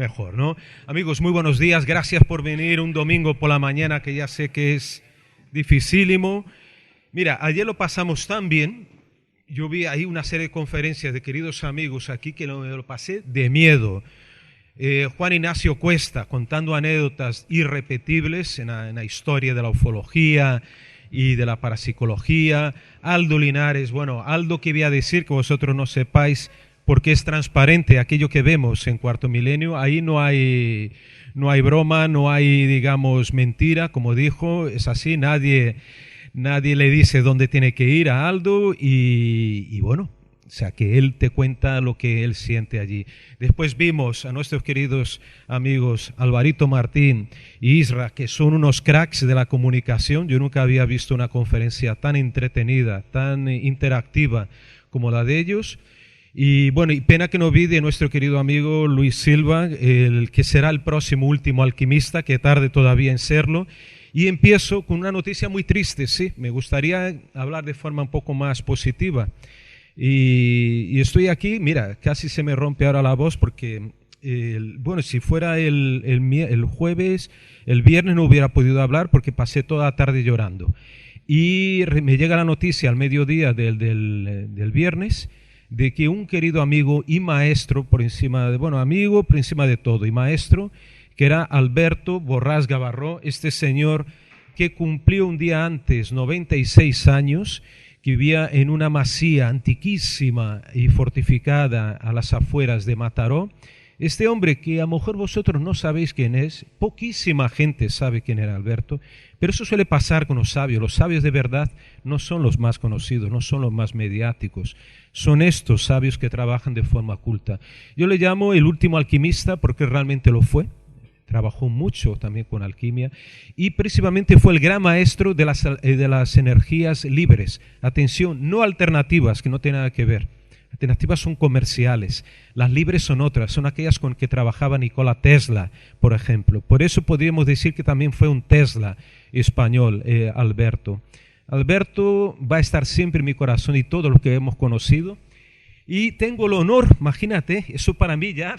mejor, ¿no? Amigos, muy buenos días, gracias por venir un domingo por la mañana que ya sé que es dificilísimo. Mira, ayer lo pasamos tan bien, yo vi ahí una serie de conferencias de queridos amigos aquí que lo pasé de miedo. Juan Ignacio Cuesta contando anécdotas irrepetibles en la historia de la ufología y de la parapsicología. Aldo Linares, bueno, Aldo que voy a decir que vosotros no sepáis porque es transparente aquello que vemos en Cuarto Milenio, ahí no hay broma, no hay, digamos, mentira, como dijo, es así, nadie le dice dónde tiene que ir a Aldo y bueno, o sea, que él te cuenta lo que él siente allí. Después vimos a nuestros queridos amigos Alvarito Martín y Isra, que son unos cracks de la comunicación. Yo nunca había visto una conferencia tan entretenida, tan interactiva como la de ellos. Y bueno, y pena que no vi de nuestro querido amigo Luis Silva, el que será el próximo último alquimista, que tarde todavía en serlo. Y empiezo con una noticia muy triste, sí, me gustaría hablar de forma un poco más positiva. Y estoy aquí, mira, casi se me rompe ahora la voz porque, bueno, si fuera el jueves, el viernes no hubiera podido hablar porque pasé toda la tarde llorando. Y me llega la noticia al mediodía del viernes de que un querido amigo y maestro, por encima de, bueno, amigo por encima de todo y maestro, que era Alberto Borrás Gavarró, este señor que cumplió un día antes 96 años, que vivía en una masía antiquísima y fortificada a las afueras de Mataró. Este hombre que a lo mejor vosotros no sabéis quién es, poquísima gente sabe quién era Alberto, pero eso suele pasar con los sabios de verdad no son los más conocidos, no son los más mediáticos, son estos sabios que trabajan de forma oculta. Yo le llamo el último alquimista porque realmente lo fue. Trabajó mucho también con alquimia y precisamente fue el gran maestro de las energías libres. Atención, no alternativas, que no tienen nada que ver. Alternativas son comerciales, las libres son otras, son aquellas con que trabajaba Nikola Tesla, por ejemplo. Por eso podríamos decir que también fue un Tesla español, Alberto. Alberto va a estar siempre en mi corazón y todo lo que hemos conocido. Y tengo el honor, imagínate, eso para mí ya...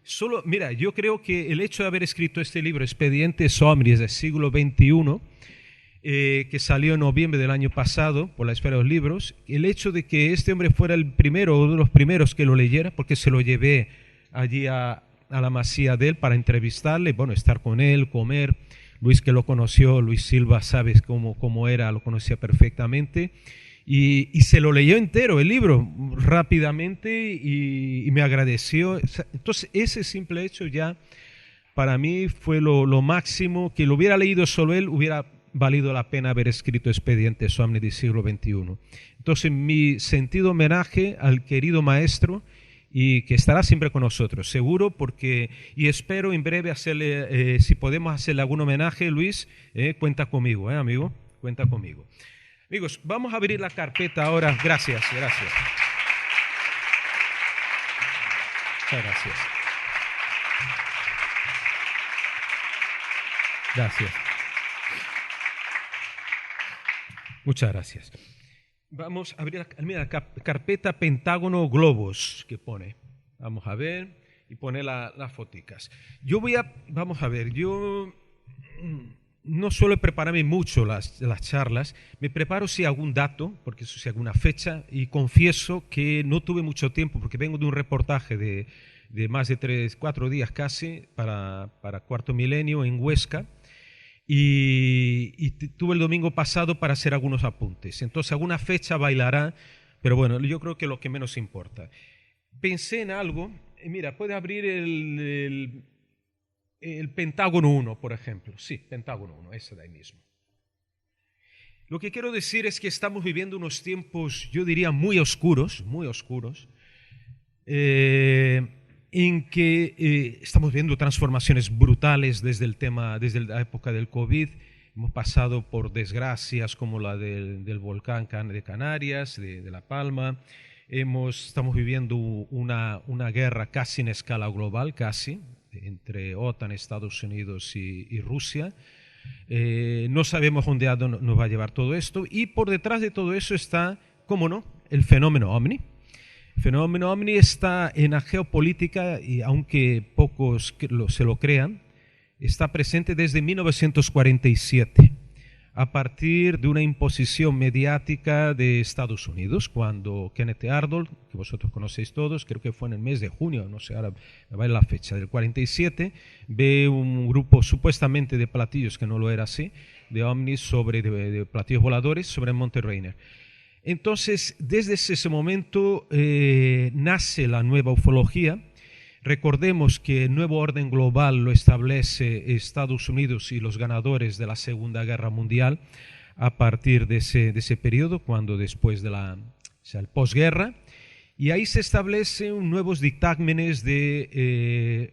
Solo, mira, yo creo que el hecho de haber escrito este libro, Expedientes Omnis del siglo XXI, que salió en noviembre del año pasado por la Esfera de los Libros, el hecho de que este hombre fuera el primero o uno de los primeros que lo leyera, porque se lo llevé allí a la masía de él para entrevistarle, bueno, estar con él, comer. Luis, que lo conoció, Luis Silva, sabes cómo era, lo conocía perfectamente. Y se lo leyó entero el libro rápidamente y me agradeció. Entonces ese simple hecho ya para mí fue lo máximo, que lo hubiera leído solo él, hubiera valido la pena haber escrito Expedientes Omnis del siglo XXI. Entonces mi sentido homenaje al querido maestro y que estará siempre con nosotros, seguro, porque, y espero en breve hacerle, si podemos hacerle algún homenaje, Luis, cuenta conmigo, amigo, cuenta conmigo. Amigos, vamos a abrir la carpeta ahora. Gracias. Muchas gracias. Muchas gracias. Vamos a abrir la carpeta Pentágono Globos que pone. Vamos a ver y pone las foticas. Vamos a ver, yo... No suelo prepararme mucho las charlas, me preparo si algún dato, porque eso sí alguna fecha, y confieso que no tuve mucho tiempo porque vengo de un reportaje de más de 3-4 días casi para Cuarto Milenio en Huesca y tuve el domingo pasado para hacer algunos apuntes. Entonces alguna fecha bailará, pero bueno, yo creo que lo que menos importa. Pensé en algo, mira, puede abrir el Pentágono 1, por ejemplo. Sí, Pentágono 1, ese de ahí mismo. Lo que quiero decir es que estamos viviendo unos tiempos, yo diría, muy oscuros, en que estamos viendo transformaciones brutales desde la época del COVID. Hemos pasado por desgracias como la del volcán de Canarias, de La Palma. Estamos viviendo una guerra casi en escala global, casi, entre OTAN, Estados Unidos y Rusia. No sabemos dónde nos va a llevar todo esto y por detrás de todo eso está, cómo no, el fenómeno OVNI. Fenómeno ovni está en la geopolítica y aunque pocos se lo crean, está presente desde 1947, a partir de una imposición mediática de Estados Unidos, cuando Kenneth Arnold, que vosotros conocéis todos, creo que fue en el mes de junio, no sé, ahora me va a ir la fecha, del 47, ve un grupo supuestamente de platillos, que no lo era así, de ovnis de platillos voladores sobre el Monte Rainier. Entonces, desde ese momento nace la nueva ufología. Recordemos que el nuevo orden global lo establece Estados Unidos y los ganadores de la Segunda Guerra Mundial a partir de ese periodo, cuando después de el posguerra, y ahí se establecen nuevos dictámenes sobre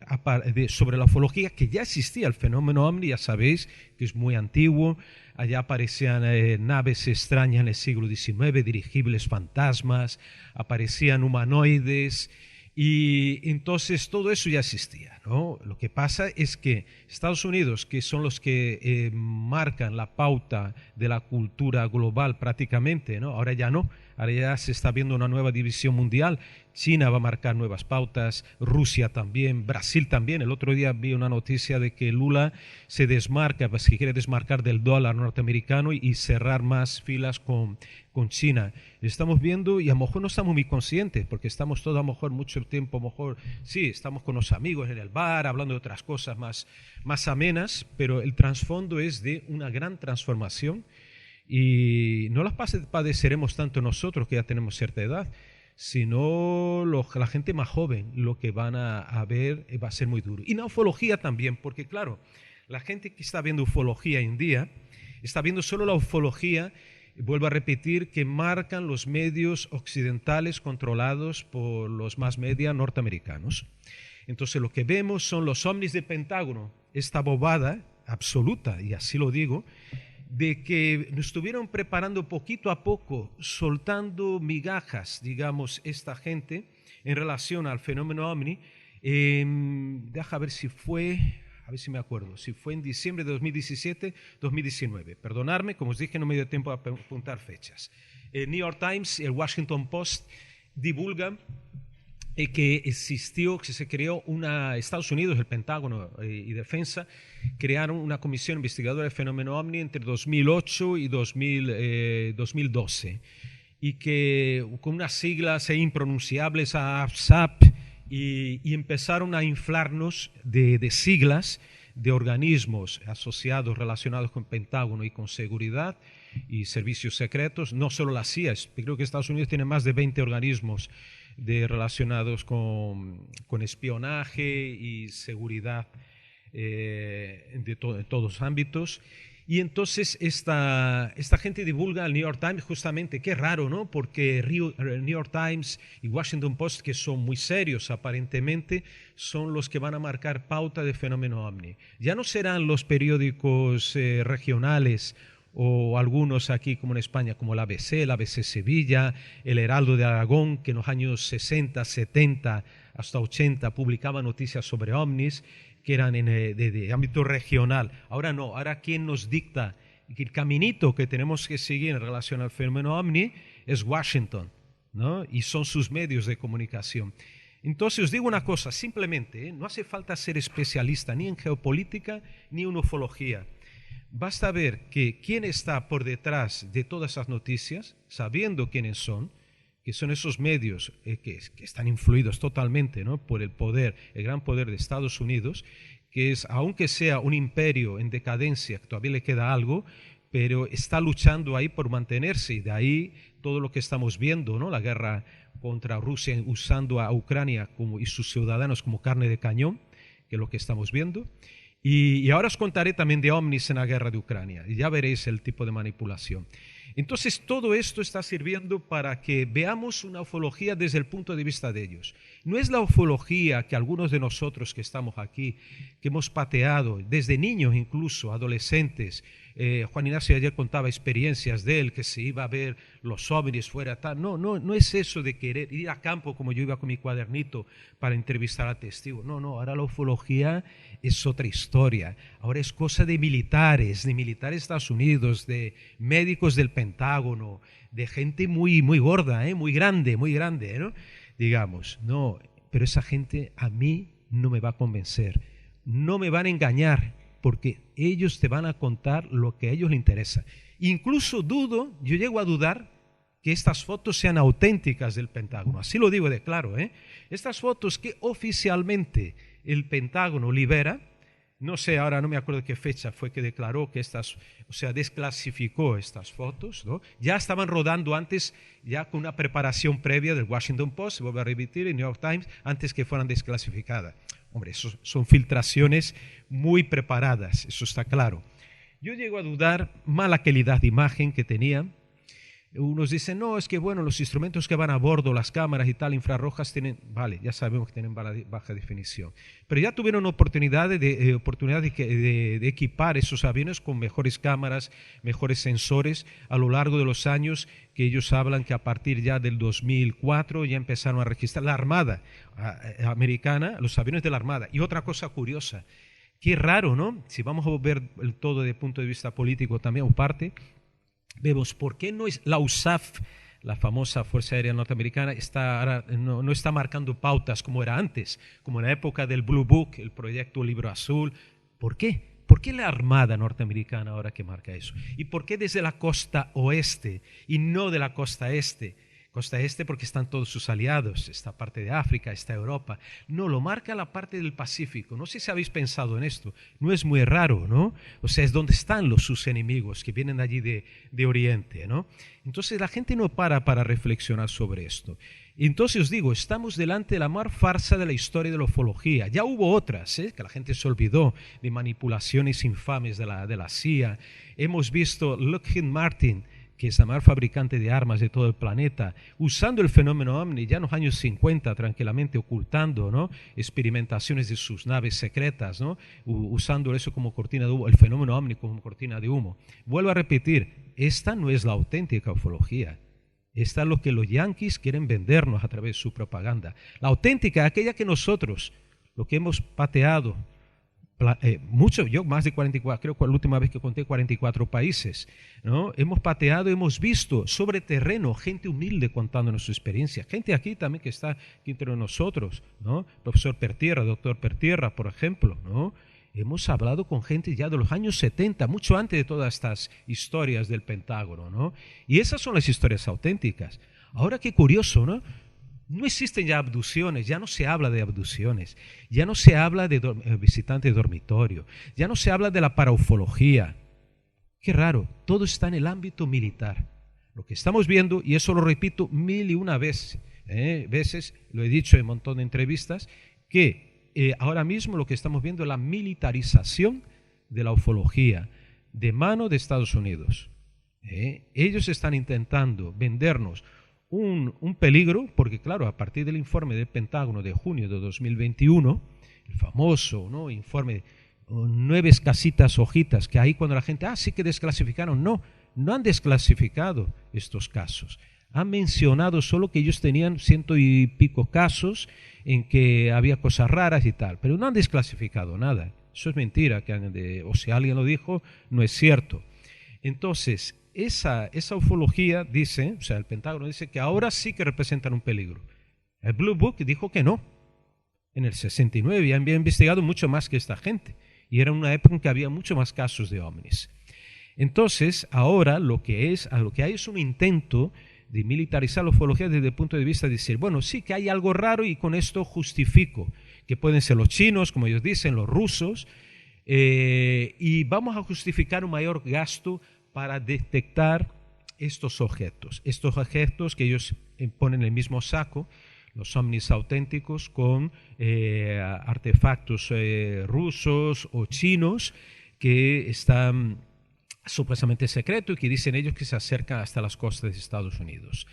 la ufología, que ya existía el fenómeno ovni, ya sabéis que es muy antiguo. Allá aparecían naves extrañas en el siglo XIX, dirigibles fantasmas, aparecían humanoides, y entonces todo eso ya existía, ¿no? Lo que pasa es que Estados Unidos, que son los que marcan la pauta de la cultura global prácticamente, ¿no? Ahora ya no, ahora ya se está viendo una nueva división mundial. China va a marcar nuevas pautas, Rusia también, Brasil también. El otro día vi una noticia de que Lula se desmarca, pues que quiere desmarcar del dólar norteamericano y cerrar más filas con China. Estamos viendo, y a lo mejor no estamos muy conscientes, porque estamos todos a lo mejor mucho tiempo, a lo mejor sí, estamos con los amigos en el bar, hablando de otras cosas más amenas, pero el trasfondo es de una gran transformación, y no las padeceremos tanto nosotros, que ya tenemos cierta edad, sino la gente más joven. Lo que van a ver va a ser muy duro. Y la ufología también, porque claro, la gente que está viendo ufología hoy en día, está viendo solo la ufología, vuelvo a repetir, que marcan los medios occidentales controlados por los mass media norteamericanos. Entonces lo que vemos son los ovnis del Pentágono, esta bobada absoluta, y así lo digo, de que nos estuvieron preparando poquito a poco, soltando migajas, digamos, esta gente en relación al fenómeno ovni. Deja ver si fue, a ver si me acuerdo, si fue en diciembre de 2017, 2019. Perdonadme, como os dije, no me dio tiempo a apuntar fechas. El New York Times y el Washington Post divulgan que existió, que se creó Estados Unidos, el Pentágono y Defensa, crearon una comisión investigadora del fenómeno ovni entre 2008 y 2012, y que con unas siglas impronunciables, AFSAP, y empezaron a inflarnos de siglas de organismos asociados, relacionados con Pentágono y con seguridad y servicios secretos. No solo la CIA, creo que Estados Unidos tiene más de 20 organismos relacionados con espionaje y seguridad en todos los ámbitos. Y entonces esta gente divulga al New York Times, justamente, qué raro, ¿no? Porque el New York Times y Washington Post, que son muy serios aparentemente, son los que van a marcar pauta de fenómeno ovni. Ya no serán los periódicos regionales o algunos aquí como en España, como el ABC Sevilla, el Heraldo de Aragón, que en los años 60, 70 hasta 80 publicaba noticias sobre ovnis, que eran de ámbito regional. Ahora no, ahora quien nos dicta el caminito que tenemos que seguir en relación al fenómeno ovni es Washington, ¿no? Y son sus medios de comunicación. Entonces os digo una cosa, simplemente, no hace falta ser especialista ni en geopolítica ni en ufología. Basta ver que quién está por detrás de todas esas noticias, sabiendo quiénes son, que son esos medios que están influidos totalmente, ¿no?, por el poder, el gran poder de Estados Unidos, que es, aunque sea un imperio en decadencia, que todavía le queda algo, pero está luchando ahí por mantenerse, y de ahí todo lo que estamos viendo, ¿no?, la guerra contra Rusia, usando a Ucrania y sus ciudadanos como carne de cañón, que es lo que estamos viendo. Y ahora os contaré también de ovnis en la guerra de Ucrania, y ya veréis el tipo de manipulación. Entonces todo esto está sirviendo para que veamos una ufología desde el punto de vista de ellos. No es la ufología que algunos de nosotros que estamos aquí, que hemos pateado, desde niños incluso, adolescentes. Juan Ignacio ayer contaba experiencias de él, que se iba a ver los ovnis fuera, tal. No es eso de querer ir a campo como yo iba con mi cuadernito para entrevistar a testigos. No, ahora la ufología es otra historia. Ahora es cosa de militares de Estados Unidos, de médicos del Pentágono, de gente muy, muy gorda, muy grande, ¿no?, digamos, no, pero esa gente a mí no me va a convencer, no me van a engañar, porque ellos te van a contar lo que a ellos les interesa. Incluso dudo, yo llego a dudar que estas fotos sean auténticas del Pentágono, así lo digo de claro, ¿eh? Estas fotos que oficialmente el Pentágono libera, no sé, ahora no me acuerdo qué fecha fue que declaró que desclasificó estas fotos, ¿no? Ya estaban rodando antes, ya con una preparación previa del Washington Post, vuelvo a repetir, el New York Times, antes que fueran desclasificadas. Hombre, eso son filtraciones muy preparadas, eso está claro. Yo llego a dudar, mala calidad de imagen que tenían. Unos dicen, no, es que bueno, los instrumentos que van a bordo, las cámaras y tal, infrarrojas, vale, ya sabemos que tienen baja definición. Pero ya tuvieron oportunidad de equipar esos aviones con mejores cámaras, mejores sensores a lo largo de los años, que ellos hablan que a partir ya del 2004 ya empezaron a registrar la Armada americana, los aviones de la Armada. Y otra cosa curiosa, qué raro, ¿no? Si vamos a ver el todo desde el punto de vista político también, o parte, vemos por qué no es la USAF, la famosa Fuerza Aérea Norteamericana, no está marcando pautas como era antes, como en la época del Blue Book, el proyecto Libro Azul. ¿Por qué? ¿Por qué la Armada norteamericana ahora que marca eso? ¿Y por qué desde la costa oeste y no de la costa este? Costa este porque están todos sus aliados, esta parte de África, esta Europa. No, lo marca la parte del Pacífico. No sé si habéis pensado en esto. No es muy raro, ¿no? O sea, es donde están sus enemigos que vienen allí de Oriente, ¿no? Entonces la gente no para reflexionar sobre esto. Y entonces os digo, estamos delante de la mayor farsa de la historia de la ufología. Ya hubo otras, que la gente se olvidó, de manipulaciones infames de la CIA. Hemos visto Lockheed Martin, que es la mayor fabricante de armas de todo el planeta, usando el fenómeno OVNI ya en los años 50, tranquilamente ocultando, ¿no?, experimentaciones de sus naves secretas, ¿no?, usando eso como cortina de humo, el fenómeno OVNI como cortina de humo. Vuelvo a repetir, esta no es la auténtica ufología. Esta es lo que los yanquis quieren vendernos a través de su propaganda. La auténtica, aquella que nosotros, lo que hemos pateado, yo más de 44, creo que la última vez que conté 44 países, ¿no? Hemos pateado, hemos visto sobre terreno gente humilde contándonos su experiencia, gente aquí también que está aquí entre nosotros, ¿no? Profesor Pertierra, doctor Pertierra, por ejemplo, ¿no? Hemos hablado con gente ya de los años 70, mucho antes de todas estas historias del Pentágono, ¿no? Y esas son las historias auténticas. Ahora qué curioso, ¿no? No existen ya abducciones, ya no se habla de abducciones, ya no se habla de visitantes de dormitorio, ya no se habla de la paraufología. Qué raro, todo está en el ámbito militar. Lo que estamos viendo, y eso lo repito 1001 veces, lo he dicho en un montón de entrevistas, que ahora mismo lo que estamos viendo es la militarización de la ufología de mano de Estados Unidos. Ellos están intentando vendernos un peligro, porque claro, a partir del informe del Pentágono de junio de 2021, el famoso, ¿no?, informe, 9 casitas hojitas, que ahí cuando la gente, sí que desclasificaron, no han desclasificado estos casos. Han mencionado solo que ellos tenían 100 y pico casos en que había cosas raras y tal, pero no han desclasificado nada. Eso es mentira, o si alguien lo dijo, no es cierto. Entonces, esa ufología dice, o sea, el Pentágono dice que ahora sí que representan un peligro. El Blue Book dijo que no. En el 69 ya había investigado mucho más que esta gente. Y era una época en que había mucho más casos de ovnis. Entonces, ahora lo que hay es un intento de militarizar la ufología desde el punto de vista de decir, bueno, sí que hay algo raro y con esto justifico que pueden ser los chinos, como ellos dicen, los rusos, y vamos a justificar un mayor gasto para detectar estos objetos que ellos ponen en el mismo saco, los ovnis auténticos, con artefactos rusos o chinos que están supuestamente secretos y que dicen ellos que se acercan hasta las costas de Estados Unidos.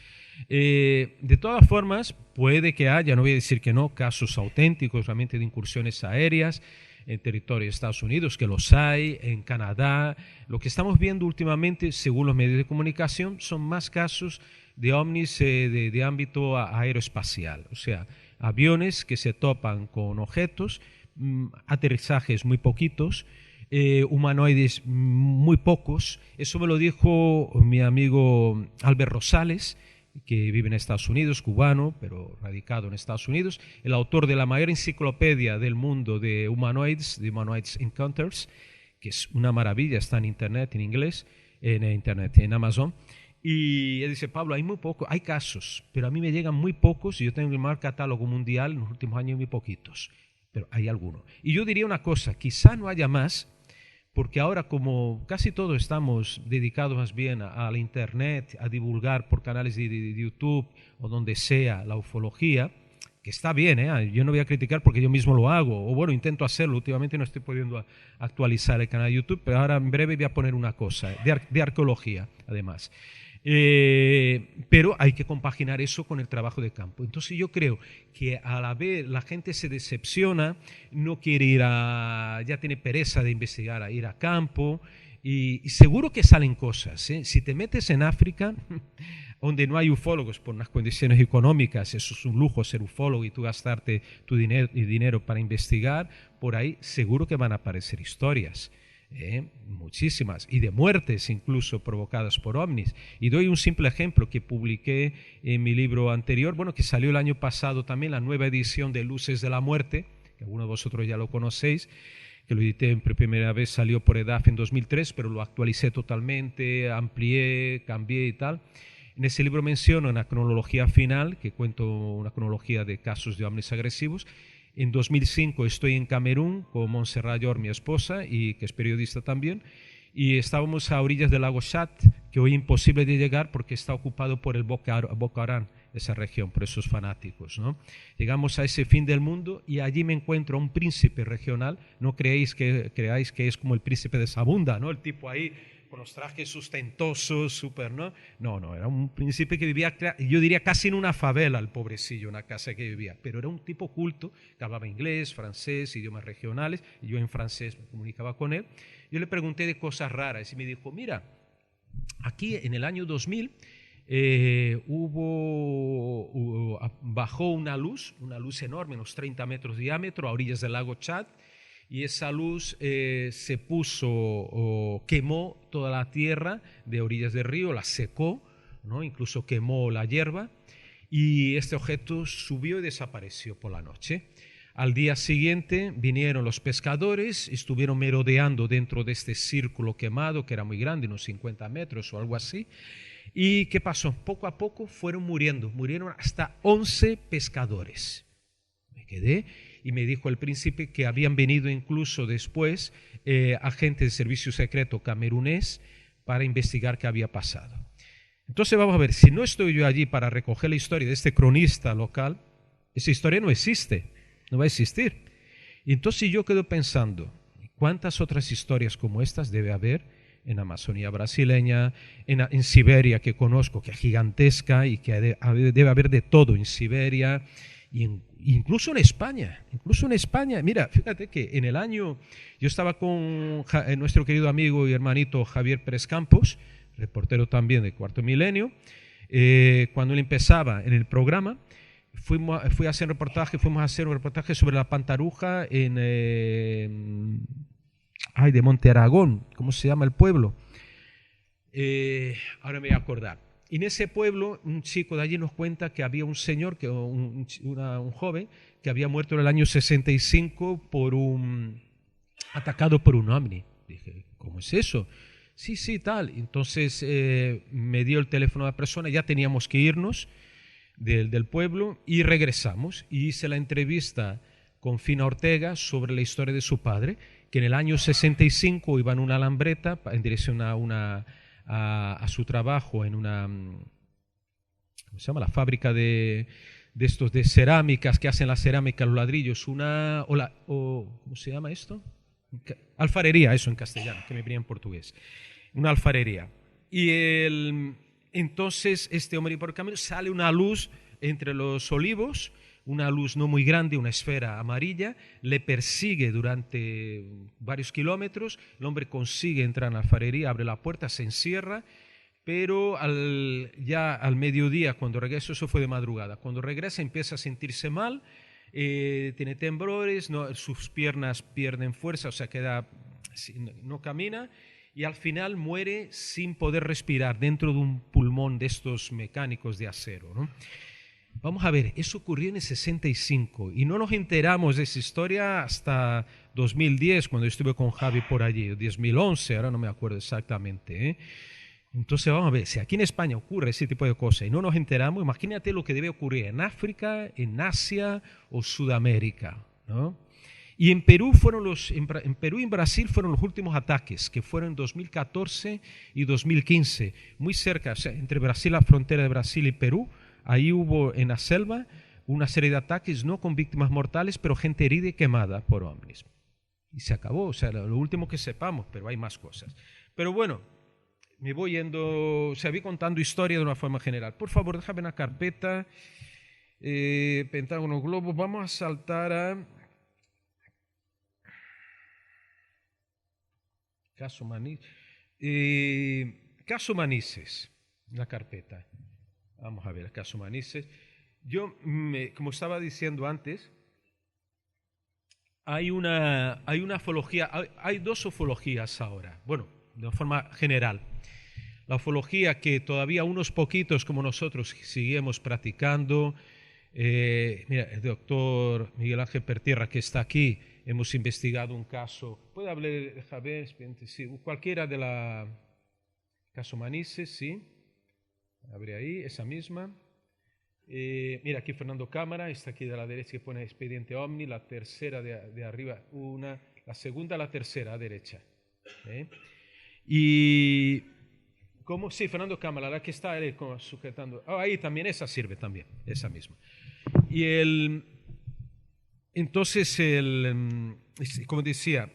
De todas formas, puede que haya, no voy a decir que no, casos auténticos realmente de incursiones aéreas en territorio de Estados Unidos, que los hay, en Canadá. Lo que estamos viendo últimamente, según los medios de comunicación, son más casos de ovnis de ámbito aeroespacial, o sea, aviones que se topan con objetos, aterrizajes muy poquitos, humanoides muy pocos. Eso me lo dijo mi amigo Albert Rosales, que vive en Estados Unidos, cubano, pero radicado en Estados Unidos, el autor de la mayor enciclopedia del mundo de Humanoids, de Humanoids Encounters, que es una maravilla, está en internet, en inglés, en Amazon. Y él dice, Pablo, hay muy pocos, hay casos, pero a mí me llegan muy pocos y yo tengo el mayor catálogo mundial en los últimos años muy poquitos, pero hay algunos. Y yo diría una cosa, quizá no haya más, porque ahora como casi todos estamos dedicados más bien la internet, a divulgar por canales de YouTube o donde sea la ufología, que está bien, yo no voy a criticar porque yo mismo lo hago, o bueno, intento hacerlo, últimamente no estoy pudiendo actualizar el canal de YouTube, pero ahora en breve voy a poner una cosa, de arqueología además. Pero hay que compaginar eso con el trabajo de campo. Entonces yo creo que a la vez la gente se decepciona, no quiere ir ya tiene pereza de investigar, a ir a campo, y seguro que salen cosas. Si te metes en África, donde no hay ufólogos por unas condiciones económicas, eso es un lujo ser ufólogo y tú gastarte tu dinero para investigar, por ahí seguro que van a aparecer historias. Muchísimas, y de muertes incluso provocadas por ovnis. Y doy un simple ejemplo que publiqué en mi libro anterior, bueno, que salió el año pasado también, la nueva edición de Luces de la Muerte, que algunos de vosotros ya lo conocéis, que lo edité por primera vez, salió por EDAF en 2003, pero lo actualicé totalmente, amplié, cambié y tal. En ese libro menciono una cronología final, que cuento una cronología de casos de ovnis agresivos. En 2005 estoy en Camerún con Montserrat Llor, mi esposa, y que es periodista también, y estábamos a orillas del lago Chad, que hoy es imposible de llegar porque está ocupado por el Boko Haram, esa región, por esos fanáticos, ¿no? Llegamos a ese fin del mundo y allí me encuentro a un príncipe regional, no creáis que es como el príncipe de Zabunda, ¿no? El tipo ahí con los trajes sustentosos, súper, ¿no? No, era un príncipe que vivía, yo diría casi en una favela, el pobrecillo, una casa que vivía, pero era un tipo culto, que hablaba inglés, francés, idiomas regionales, y yo en francés me comunicaba con él. Yo le pregunté de cosas raras y me dijo, mira, aquí en el año 2000 bajó una luz enorme, unos 30 metros de diámetro, a orillas del lago Chad, y esa luz se quemó toda la tierra de orillas del río, la secó, ¿no? Incluso quemó la hierba, y este objeto subió y desapareció por la noche. Al día siguiente vinieron los pescadores, estuvieron merodeando dentro de este círculo quemado, que era muy grande, unos 50 metros o algo así. ¿Y qué pasó? Poco a poco fueron murieron hasta 11 pescadores. Me quedé y me dijo el príncipe que habían venido incluso después agentes de servicio secreto camerunés para investigar qué había pasado. Entonces vamos a ver, si no estoy yo allí para recoger la historia de este cronista local, esa historia no existe, no va a existir. Y entonces yo quedo pensando, ¿cuántas otras historias como estas debe haber en Amazonía brasileña, en Siberia, que conozco, que es gigantesca y que debe haber de todo en Siberia, incluso en España, mira, fíjate que en el año, yo estaba con nuestro querido amigo y hermanito Javier Pérez Campos, reportero también de Cuarto Milenio, cuando él empezaba en el programa, fuimos a hacer un reportaje sobre la pantaruja de Monte Aragón, ¿cómo se llama el pueblo? Ahora me voy a acordar. Y en ese pueblo, un chico de allí nos cuenta que había un señor, un joven, que había muerto en el año 65 atacado por un ovni. Dije, ¿cómo es eso? Sí, tal. Entonces me dio el teléfono a la persona, ya teníamos que irnos del pueblo y regresamos. Y hice la entrevista con Fina Ortega sobre la historia de su padre, que en el año 65 iba en una alambreta en dirección a su trabajo en una, ¿cómo se llama? La fábrica de cerámicas, que hacen la cerámica, los ladrillos, ¿cómo se llama esto? Alfarería, eso en castellano, que me venía en portugués. Una alfarería. Y entonces este hombre por el camino, sale una luz entre los olivos, una luz no muy grande, una esfera amarilla, le persigue durante varios kilómetros, el hombre consigue entrar en la alfarería, abre la puerta, se encierra, pero ya al mediodía, cuando regresa, eso fue de madrugada, cuando regresa empieza a sentirse mal, tiene temblores, sus piernas pierden fuerza, o sea, no camina, y al final muere sin poder respirar dentro de un pulmón de estos mecánicos de acero, ¿no? Vamos a ver, eso ocurrió en el 65 y no nos enteramos de esa historia hasta 2010, cuando estuve con Javi por allí, 2011, ahora no me acuerdo exactamente, ¿eh? Entonces vamos a ver, si aquí en España ocurre ese tipo de cosas y no nos enteramos, imagínate lo que debe ocurrir en África, en Asia o Sudamérica, ¿no? Y en Perú en Perú y en Brasil fueron los últimos ataques, que fueron en 2014 y 2015, muy cerca, o sea, entre Brasil, la frontera de Brasil y Perú. Ahí hubo en la selva una serie de ataques, no con víctimas mortales, pero gente herida y quemada por ovnis. Y se acabó, o sea, lo último que sepamos, pero hay más cosas. Pero bueno, me voy yendo, o sea, voy contando historia de una forma general. Por favor, déjame una carpeta, Pentágono Globo. Vamos a saltar a Caso Manises. Caso Manises, la carpeta. Vamos a ver, Caso Manises. Yo, como estaba diciendo antes, hay una ufología, hay dos ufologías ahora, bueno, de forma general. La ufología que todavía unos poquitos como nosotros seguimos practicando. Mira, el doctor Miguel Ángel Pertierra, que está aquí, hemos investigado un caso, puede hablar Javier, sí, cualquiera de la Caso Manises, sí, abre ahí, esa misma. Mira, aquí Fernando Cámara, está aquí de la derecha que pone expediente OVNI, la tercera de arriba, la segunda, la tercera a derecha. Y, ¿cómo? Sí, Fernando Cámara, la que está él como sujetando. Ahí también, esa sirve también, esa misma. Y entonces, como decía,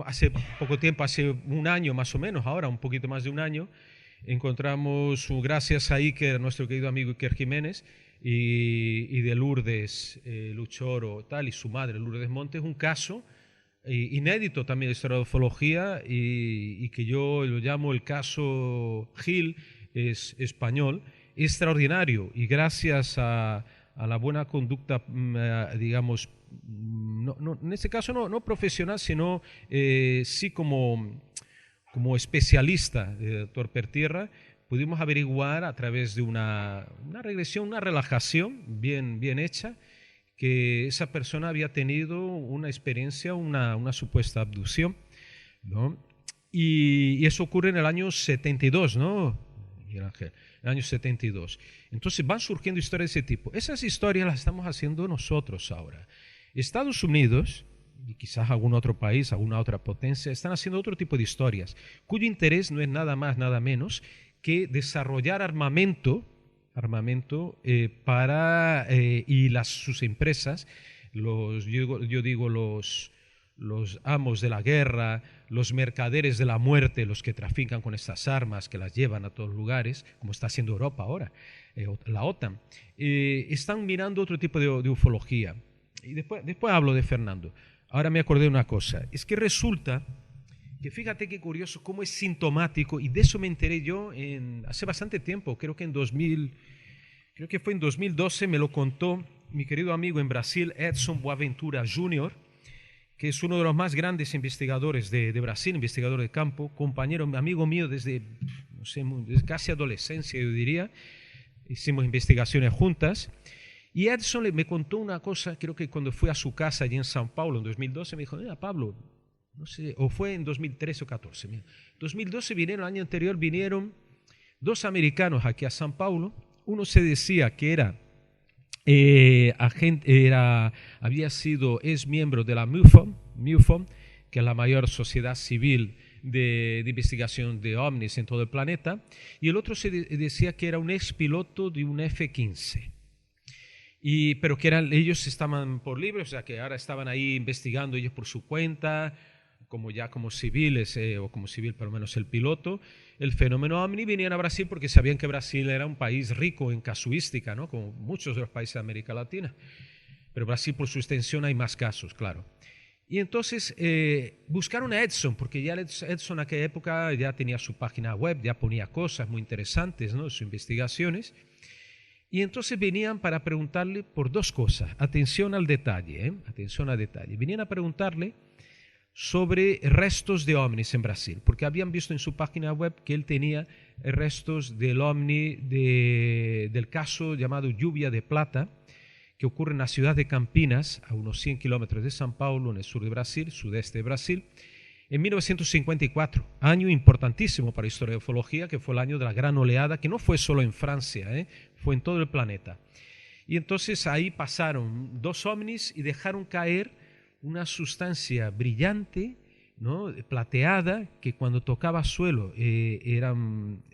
hace poco tiempo, hace un año más o menos, ahora un poquito más de un año, encontramos, gracias a Iker, nuestro querido amigo Iker Jiménez, y de Lourdes Luchoro tal, y su madre Lourdes Montes, un caso inédito también de historia de ufología y que yo lo llamo el caso Gil, es español, extraordinario, y gracias a la buena conducta, digamos, en este caso no profesional, sino sí como especialista de doctor Pertierra, pudimos averiguar a través de una regresión, una relajación bien hecha, que esa persona había tenido una experiencia, una supuesta abducción, ¿no? Y eso ocurre en el año 72, ¿no, Miguel Ángel? En el año 72. Entonces van surgiendo historias de ese tipo. Esas historias las estamos haciendo nosotros ahora. Estados Unidos, y quizás algún otro país, alguna otra potencia, están haciendo otro tipo de historias, cuyo interés no es nada más, nada menos que desarrollar armamento para, y sus empresas, yo digo los amos de la guerra, los mercaderes de la muerte, los que trafican con estas armas, que las llevan a todos lugares, como está haciendo Europa ahora, la OTAN, están mirando otro tipo de ufología. Y después hablo de Fernando. Ahora me acordé de una cosa, es que resulta que fíjate qué curioso, cómo es sintomático, y de eso me enteré yo hace bastante tiempo, creo que fue en 2012, me lo contó mi querido amigo en Brasil, Edson Boaventura Jr., que es uno de los más grandes investigadores de Brasil, investigador de campo, compañero, amigo mío desde, no sé, desde casi adolescencia, yo diría. Hicimos investigaciones juntas. Y Edson me contó una cosa, creo que cuando fui a su casa allí en São Paulo en 2012, me dijo, mira, Pablo, no sé, o fue en 2013 o 14, mira, 2012 vinieron, el año anterior vinieron dos americanos aquí a São Paulo. Uno se decía que es miembro de la MUFON, que es la mayor sociedad civil de investigación de ovnis en todo el planeta, y el otro decía que era un expiloto de un F-15. Pero que ellos estaban por libre, o sea que ahora estaban ahí investigando ellos por su cuenta, como civiles, o como civil por lo menos el piloto, el fenómeno OVNI. Venían a Brasil porque sabían que Brasil era un país rico en casuística, ¿no? Como muchos de los países de América Latina. Pero Brasil, por su extensión, hay más casos, claro. Y entonces buscaron a Edson, porque ya Edson en aquella época ya tenía su página web, ya ponía cosas muy interesantes, ¿no? Sus investigaciones. Y entonces venían para preguntarle por dos cosas. Atención al detalle, atención al detalle. Venían a preguntarle sobre restos de ovnis en Brasil, porque habían visto en su página web que él tenía restos del ovni del caso llamado Lluvia de Plata, que ocurre en la ciudad de Campinas, a unos 100 kilómetros de São Paulo, en el sur de Brasil, sudeste de Brasil, en 1954, año importantísimo para la historia de ufología, que fue el año de la gran oleada, que no fue solo en Francia, fue en todo el planeta. Y entonces ahí pasaron 2 ovnis y dejaron caer una sustancia brillante, ¿no?, plateada, que cuando tocaba suelo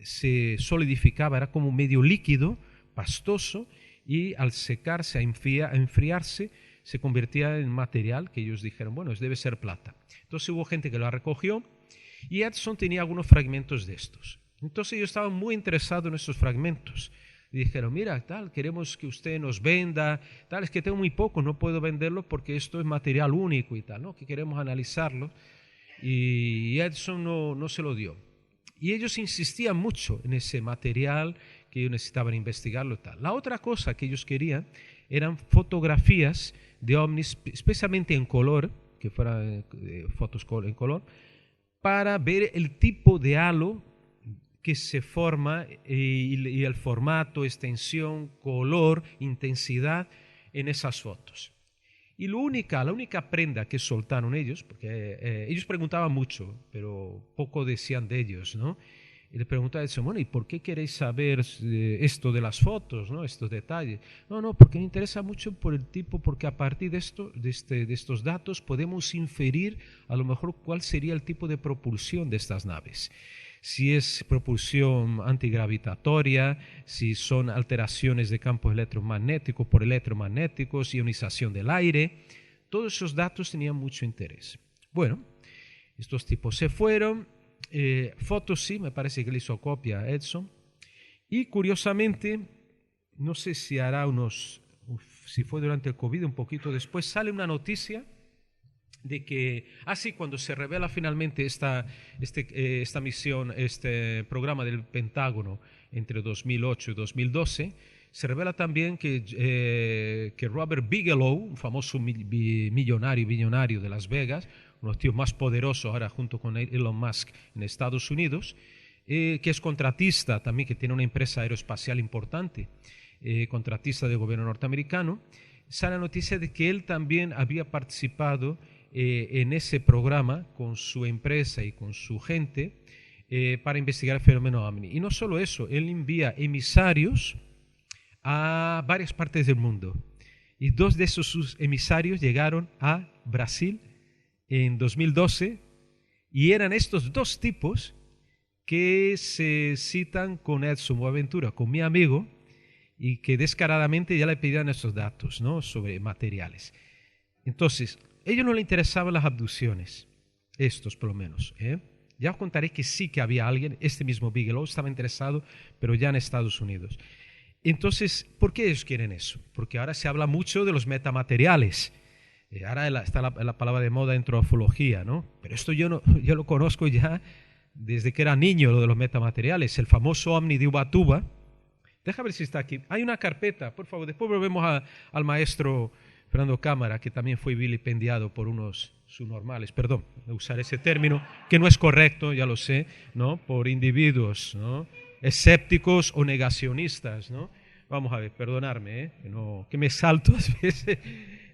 se solidificaba, era como medio líquido, pastoso, y al secarse, a enfriarse, se convertía en material que ellos dijeron, bueno, debe ser plata. Entonces hubo gente que lo recogió y Edson tenía algunos fragmentos de estos. Entonces ellos estaban muy interesados en estos fragmentos. Y dijeron, mira, tal, queremos que usted nos venda, tal, es que tengo muy poco, no puedo venderlo porque esto es material único y tal, ¿no?, que queremos analizarlo. Y Edson no se lo dio. Y ellos insistían mucho en ese material, que ellos necesitaban investigarlo y tal. La otra cosa que ellos querían eran fotografías de ovnis, especialmente en color, que fueran fotos en color, para ver el tipo de halo que se forma y el formato, extensión, color, intensidad en esas fotos. Y la única prenda que soltaron ellos, porque ellos preguntaban mucho, pero poco decían de ellos, ¿no? Y le preguntaba, bueno, ¿y por qué queréis saber esto de las fotos, ¿no?, estos detalles? No, porque me interesa mucho por el tipo, porque a partir de estos datos podemos inferir a lo mejor cuál sería el tipo de propulsión de estas naves. Si es propulsión antigravitatoria, si son alteraciones de campos electromagnéticos por electromagnéticos, ionización del aire. Todos esos datos tenían mucho interés. Bueno, estos tipos se fueron. Fotos sí, me parece que le hizo copia a Edson. Y curiosamente, no sé si si fue durante el COVID, un poquito después, sale una noticia de que, cuando se revela finalmente esta misión, este programa del Pentágono entre 2008 y 2012, se revela también que Robert Bigelow, un famoso billonario de Las Vegas, uno de los tíos más poderosos ahora junto con Elon Musk en Estados Unidos, que es contratista también, que tiene una empresa aeroespacial importante, contratista del gobierno norteamericano, sale la noticia de que él también había participado en ese programa con su empresa y con su gente para investigar el fenómeno OVNI. Y no solo eso, él envía emisarios a varias partes del mundo. Y 2 de sus emisarios llegaron a Brasil en 2012 y eran estos 2 tipos que se citan con Edson Boaventura, con mi amigo, y que descaradamente ya le pedían esos datos, ¿no?, sobre materiales. Entonces, a ellos no les interesaban las abducciones, estos por lo menos. Ya os contaré que sí que había alguien, este mismo Bigelow estaba interesado, pero ya en Estados Unidos. Entonces, ¿por qué ellos quieren eso? Porque ahora se habla mucho de los metamateriales. Ahora está la palabra de moda en ufología, ¿no? Pero esto yo lo conozco ya desde que era niño, lo de los metamateriales. El famoso ovni de Ubatuba. Deja ver si está aquí. Hay una carpeta, por favor. Después volvemos al maestro Fernando Cámara, que también fue vilipendiado por unos subnormales, perdón, usar ese término, que no es correcto, ya lo sé, ¿no?, por individuos, ¿no?, escépticos o negacionistas, ¿no? Vamos a ver, perdonarme, que me salto a veces.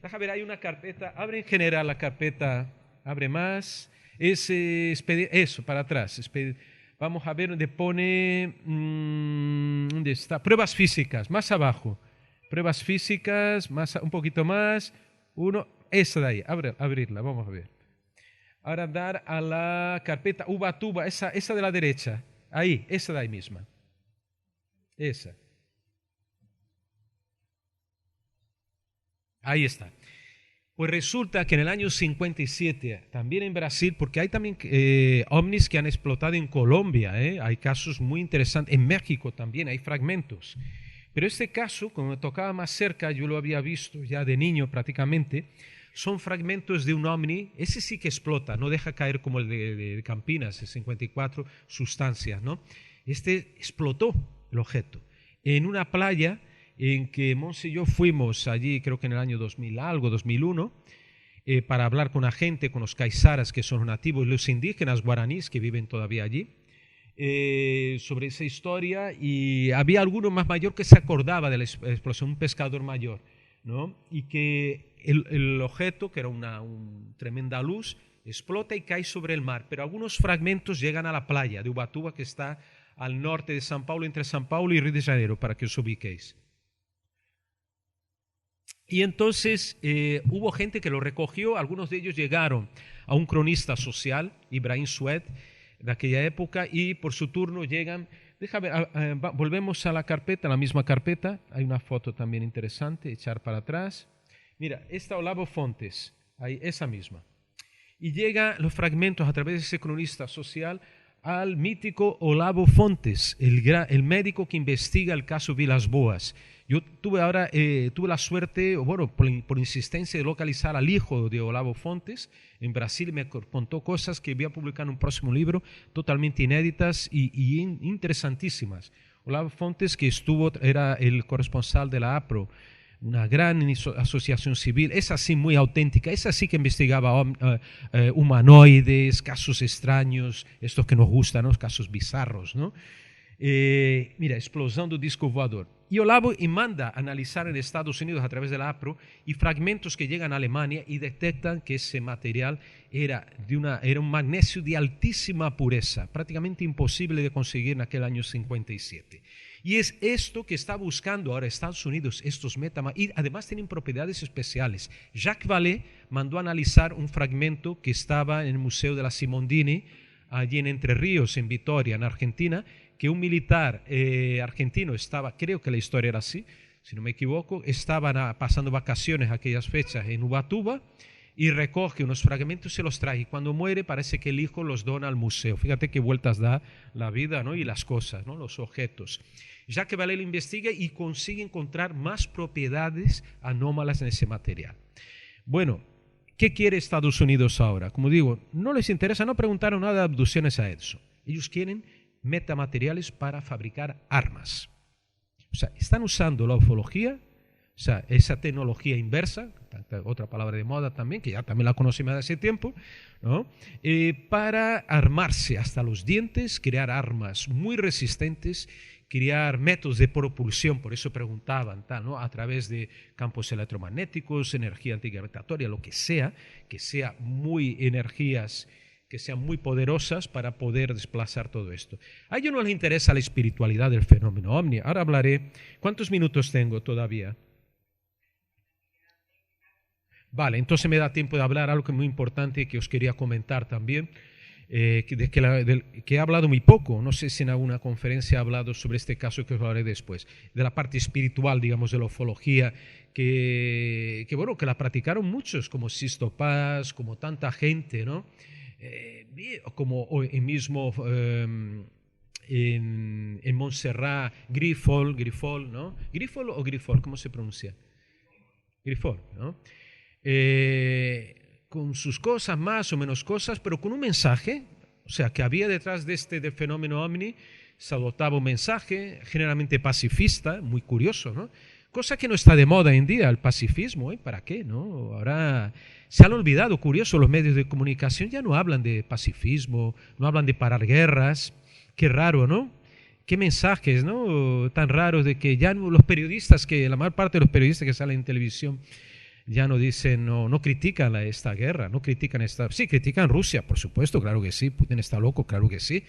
Deja ver, hay una carpeta, abre en general la carpeta, abre más, eso, para atrás. Vamos a ver donde pone, ¿dónde está? Pruebas físicas, más abajo. Pruebas físicas, un poquito más, esa de ahí, abrirla, vamos a ver. Ahora dar a la carpeta Ubatuba, esa de la derecha, ahí, esa de ahí misma. Esa. Ahí está. Pues resulta que en el año 57, también en Brasil, porque hay también ovnis que han explotado en Colombia, hay casos muy interesantes, en México también hay fragmentos. Pero este caso, como me tocaba más cerca, yo lo había visto ya de niño prácticamente, son fragmentos de un ovni, ese sí que explota, no deja caer como el de Campinas, el 54, sustancias, ¿no? Este explotó el objeto en una playa en que Monse y yo fuimos allí, creo que en el año 2000 algo, 2001, para hablar con la gente, con los caizaras que son nativos, los indígenas guaraníes que viven todavía allí, sobre esa historia, y había alguno más mayor que se acordaba de la explosión, un pescador mayor, ¿no? Y que el objeto, que era una tremenda luz, explota y cae sobre el mar, pero algunos fragmentos llegan a la playa de Ubatuba, que está al norte de São Paulo, entre São Paulo y Río de Janeiro, para que os ubiquéis. Y entonces hubo gente que lo recogió, algunos de ellos llegaron a un cronista social, Ibrahim Sued, de aquella época, y por su turno llegan, volvemos a la carpeta, la misma carpeta, hay una foto también interesante, echar para atrás. Mira, esta Olavo Fontes, ahí, esa misma. Y llegan los fragmentos a través de ese cronista social al mítico Olavo Fontes, el médico que investiga el caso Vilas Boas. Yo tuve la suerte, bueno, por insistencia, de localizar al hijo de Olavo Fontes en Brasil, y me contó cosas que voy a publicar en un próximo libro, totalmente inéditas y interesantísimas. Olavo Fontes, que era el corresponsal de la APRO, una gran asociación civil, es así muy auténtica, es así que investigaba humanoides, casos extraños, estos que nos gustan, ¿no? Casos bizarros, ¿no? Mira, explosión del disco voador. Y Olavo manda analizar en Estados Unidos a través de la APRO y fragmentos que llegan a Alemania y detectan que ese material era un magnesio de altísima pureza, prácticamente imposible de conseguir en aquel año 57. Y es esto que está buscando ahora Estados Unidos, estos y además tienen propiedades especiales. Jacques Vallée mandó a analizar un fragmento que estaba en el Museo de la Simondini, allí en Entre Ríos, en Vitoria, en Argentina, que un militar argentino estaba, creo que la historia era así, si no me equivoco, estaban pasando vacaciones aquellas fechas en Ubatuba y recoge unos fragmentos y se los trae. Y cuando muere parece que el hijo los dona al museo. Fíjate qué vueltas da la vida, ¿no? Y las cosas, ¿no? Los objetos. Jacques Vallée lo investiga y consigue encontrar más propiedades anómalas en ese material. Bueno, ¿qué quiere Estados Unidos ahora? Como digo, no les interesa, no preguntaron nada de abducciones a Edson. Ellos quieren metamateriales para fabricar armas. O sea, están usando la ufología, o sea, esa tecnología inversa, otra palabra de moda también, que ya también la conocemos hace tiempo, ¿no? Para armarse hasta los dientes, crear armas muy resistentes, crear métodos de propulsión, por eso preguntaban, ¿no? A través de campos electromagnéticos, energía antigravitatoria, lo que sea muy energías que sean muy poderosas para poder desplazar todo esto. A ellos no les interesa la espiritualidad del fenómeno ovni. Ahora hablaré. ¿Cuántos minutos tengo todavía? Vale, entonces me da tiempo de hablar algo que es muy importante que os quería comentar también, que he hablado muy poco, no sé si en alguna conferencia he hablado sobre este caso que os hablaré después, de la parte espiritual, digamos, de la ufología, que la practicaron muchos, como Sisto Paz, como tanta gente, ¿no? Como hoy mismo en Montserrat, Grifol, ¿no? ¿Grifol o Grifol? ¿Cómo se pronuncia? Grifol, ¿no? Con sus cosas, más o menos cosas, pero con un mensaje, o sea, que había detrás de este fenómeno ovni, se adoptaba un mensaje generalmente pacifista, muy curioso, ¿no? Cosa que no está de moda hoy en día, el pacifismo, ¿para qué? ¿No? Ahora se han olvidado, curioso, los medios de comunicación ya no hablan de pacifismo, no hablan de parar guerras, qué raro, ¿no? Qué mensajes, ¿no? Tan raros de que ya los periodistas, que la mayor parte de los periodistas que salen en televisión ya no dicen, no critican esta guerra, no critican sí, critican Rusia, por supuesto, claro que sí, Putin está loco, claro que sí,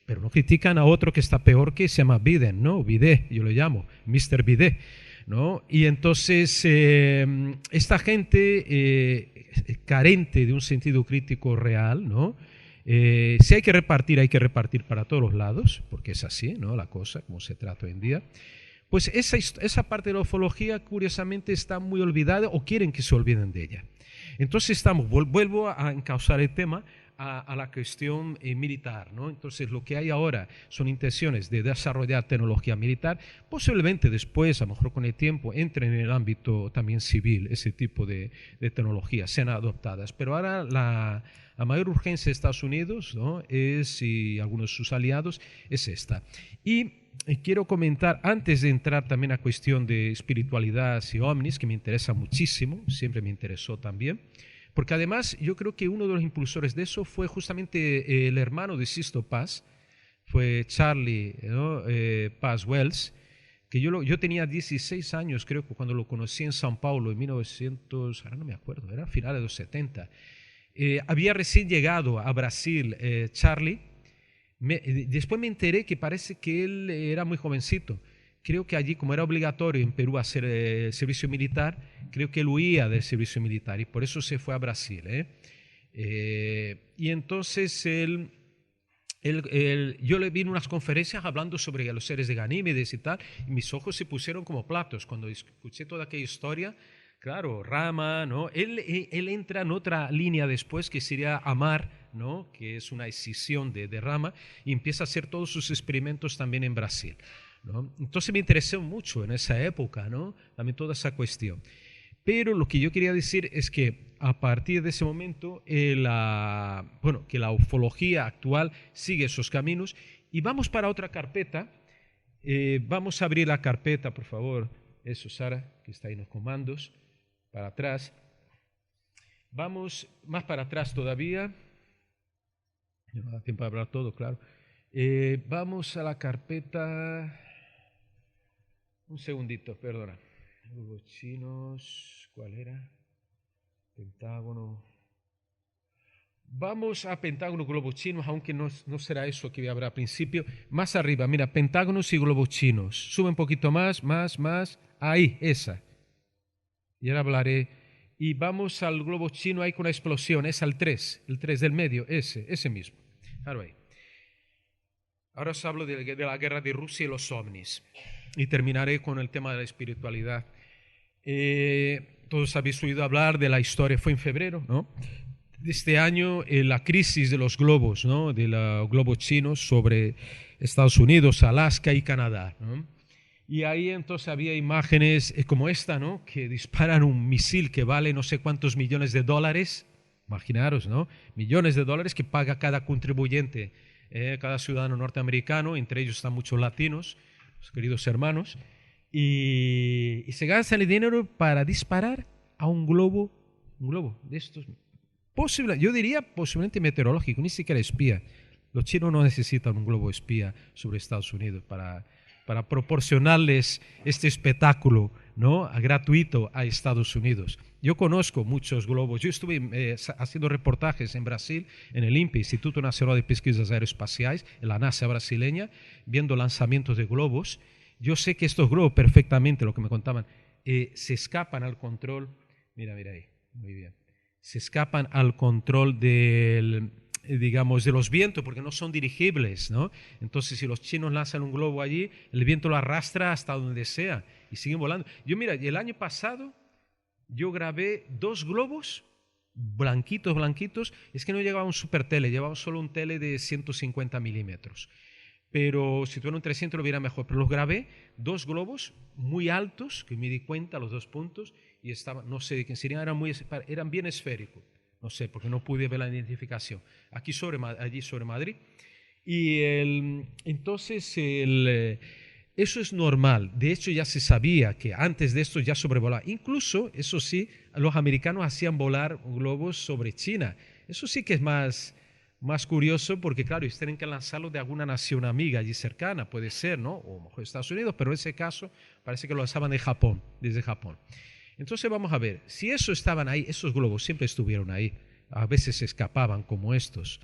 pero no critican a otro que está peor, que se llama Biden, ¿no? Bidet, yo lo llamo, Mr. Bidet, ¿no? Y entonces esta gente carente de un sentido crítico real, ¿no? Si hay que repartir para todos los lados, porque es así, ¿no? La cosa, como se trata hoy en día. Pues esa parte de la ufología, curiosamente, está muy olvidada o quieren que se olviden de ella. Entonces vuelvo a encauzar el tema a la cuestión militar, ¿no? Entonces lo que hay ahora son intenciones de desarrollar tecnología militar, posiblemente después, a lo mejor con el tiempo, entren en el ámbito también civil, ese tipo de tecnologías sean adoptadas. Pero ahora la mayor urgencia de Estados Unidos, ¿no? Y algunos de sus aliados es esta. Y quiero comentar, antes de entrar también a cuestión de espiritualidad y ovnis, que me interesa muchísimo, siempre me interesó también, porque además yo creo que uno de los impulsores de eso fue justamente el hermano de Sisto Paz, fue Charlie, ¿no? Paz Wells, que yo tenía 16 años, creo que cuando lo conocí en São Paulo en 1900, ahora no me acuerdo, era a finales de los 70. Había recién llegado a Brasil Charlie. Después me enteré que parece que él era muy jovencito. Creo que allí, como era obligatorio en Perú hacer servicio militar, creo que él huía del servicio militar y por eso se fue a Brasil. Y entonces yo le vi en unas conferencias hablando sobre los seres de Ganímedes y tal, y mis ojos se pusieron como platos cuando escuché toda aquella historia. Claro, Rama, ¿no? Él entra en otra línea después que sería Amar, ¿no? Que es una escisión de Rama, y empieza a hacer todos sus experimentos también en Brasil, ¿no? Entonces me interesó mucho en esa época, ¿no? También toda esa cuestión. Pero lo que yo quería decir es que a partir de ese momento, que la ufología actual sigue esos caminos. Y vamos para otra carpeta. Vamos a abrir la carpeta, por favor. Eso, Sara, que está ahí en los comandos. Para atrás. Vamos más para atrás todavía. No da tiempo de hablar todo, claro. Vamos a la carpeta. Un segundito, perdona. Globos chinos, ¿cuál era? Pentágono. Vamos a Pentágono, globos chinos, aunque no será eso que habrá al principio. Más arriba, mira, pentágonos y globos chinos. Sube un poquito más. Ahí, esa. Y ahora hablaré. Y vamos al globo chino ahí con la explosión, es al 3, el 3 del medio, ese mismo. Claro, ahí. Ahora os hablo de la guerra de Rusia y los ovnis. Y terminaré con el tema de la espiritualidad. Todos habéis oído hablar de la historia, fue en febrero, ¿no? De este año, la crisis de los globos, ¿no? De los globos chinos sobre Estados Unidos, Alaska y Canadá, ¿no? Y ahí entonces había imágenes como esta, ¿no? Que disparan un misil que vale no sé cuántos millones de dólares. Imaginaros, ¿no? Millones de dólares que paga cada contribuyente, cada ciudadano norteamericano, entre ellos están muchos latinos, los queridos hermanos, y se gastan el dinero para disparar a un globo de estos, yo diría posiblemente meteorológico, ni siquiera espía. Los chinos no necesitan un globo espía sobre Estados Unidos para proporcionarles este espectáculo, ¿no? Gratuito a Estados Unidos. Yo conozco muchos globos. Yo estuve haciendo reportajes en Brasil, en el INPE, Instituto Nacional de Pesquisas Aeroespaciais, en la NASA brasileña, viendo lanzamientos de globos. Yo sé que estos globos perfectamente, lo que me contaban, se escapan al control. Mira ahí, muy bien. Se escapan al control digamos, de los vientos, porque no son dirigibles, ¿no? Entonces, si los chinos lanzan un globo allí, el viento lo arrastra hasta donde sea y siguen volando. Mira, el año pasado yo grabé 2 globos blanquitos, es que no llevaba un super tele, llevaba solo un tele de 150 milímetros. Pero si tuviera un 300 lo hubiera mejor. Pero los grabé, 2 globos muy altos, que me di cuenta, los 2 puntos, y estaban, no sé de quién serían, eran bien esféricos. No sé, porque no pude ver la identificación. Allí sobre Madrid. Y entonces eso es normal. De hecho, ya se sabía que antes de esto ya sobrevolaba. Incluso, eso sí, los americanos hacían volar globos sobre China. Eso sí que es más curioso porque, claro, ellos tienen que lanzarlo de alguna nación amiga allí cercana, puede ser, ¿no? O mejor Estados Unidos, pero en ese caso parece que lo lanzaban desde Japón. Entonces vamos a ver, si estaban ahí, esos globos siempre estuvieron ahí, a veces se escapaban como estos.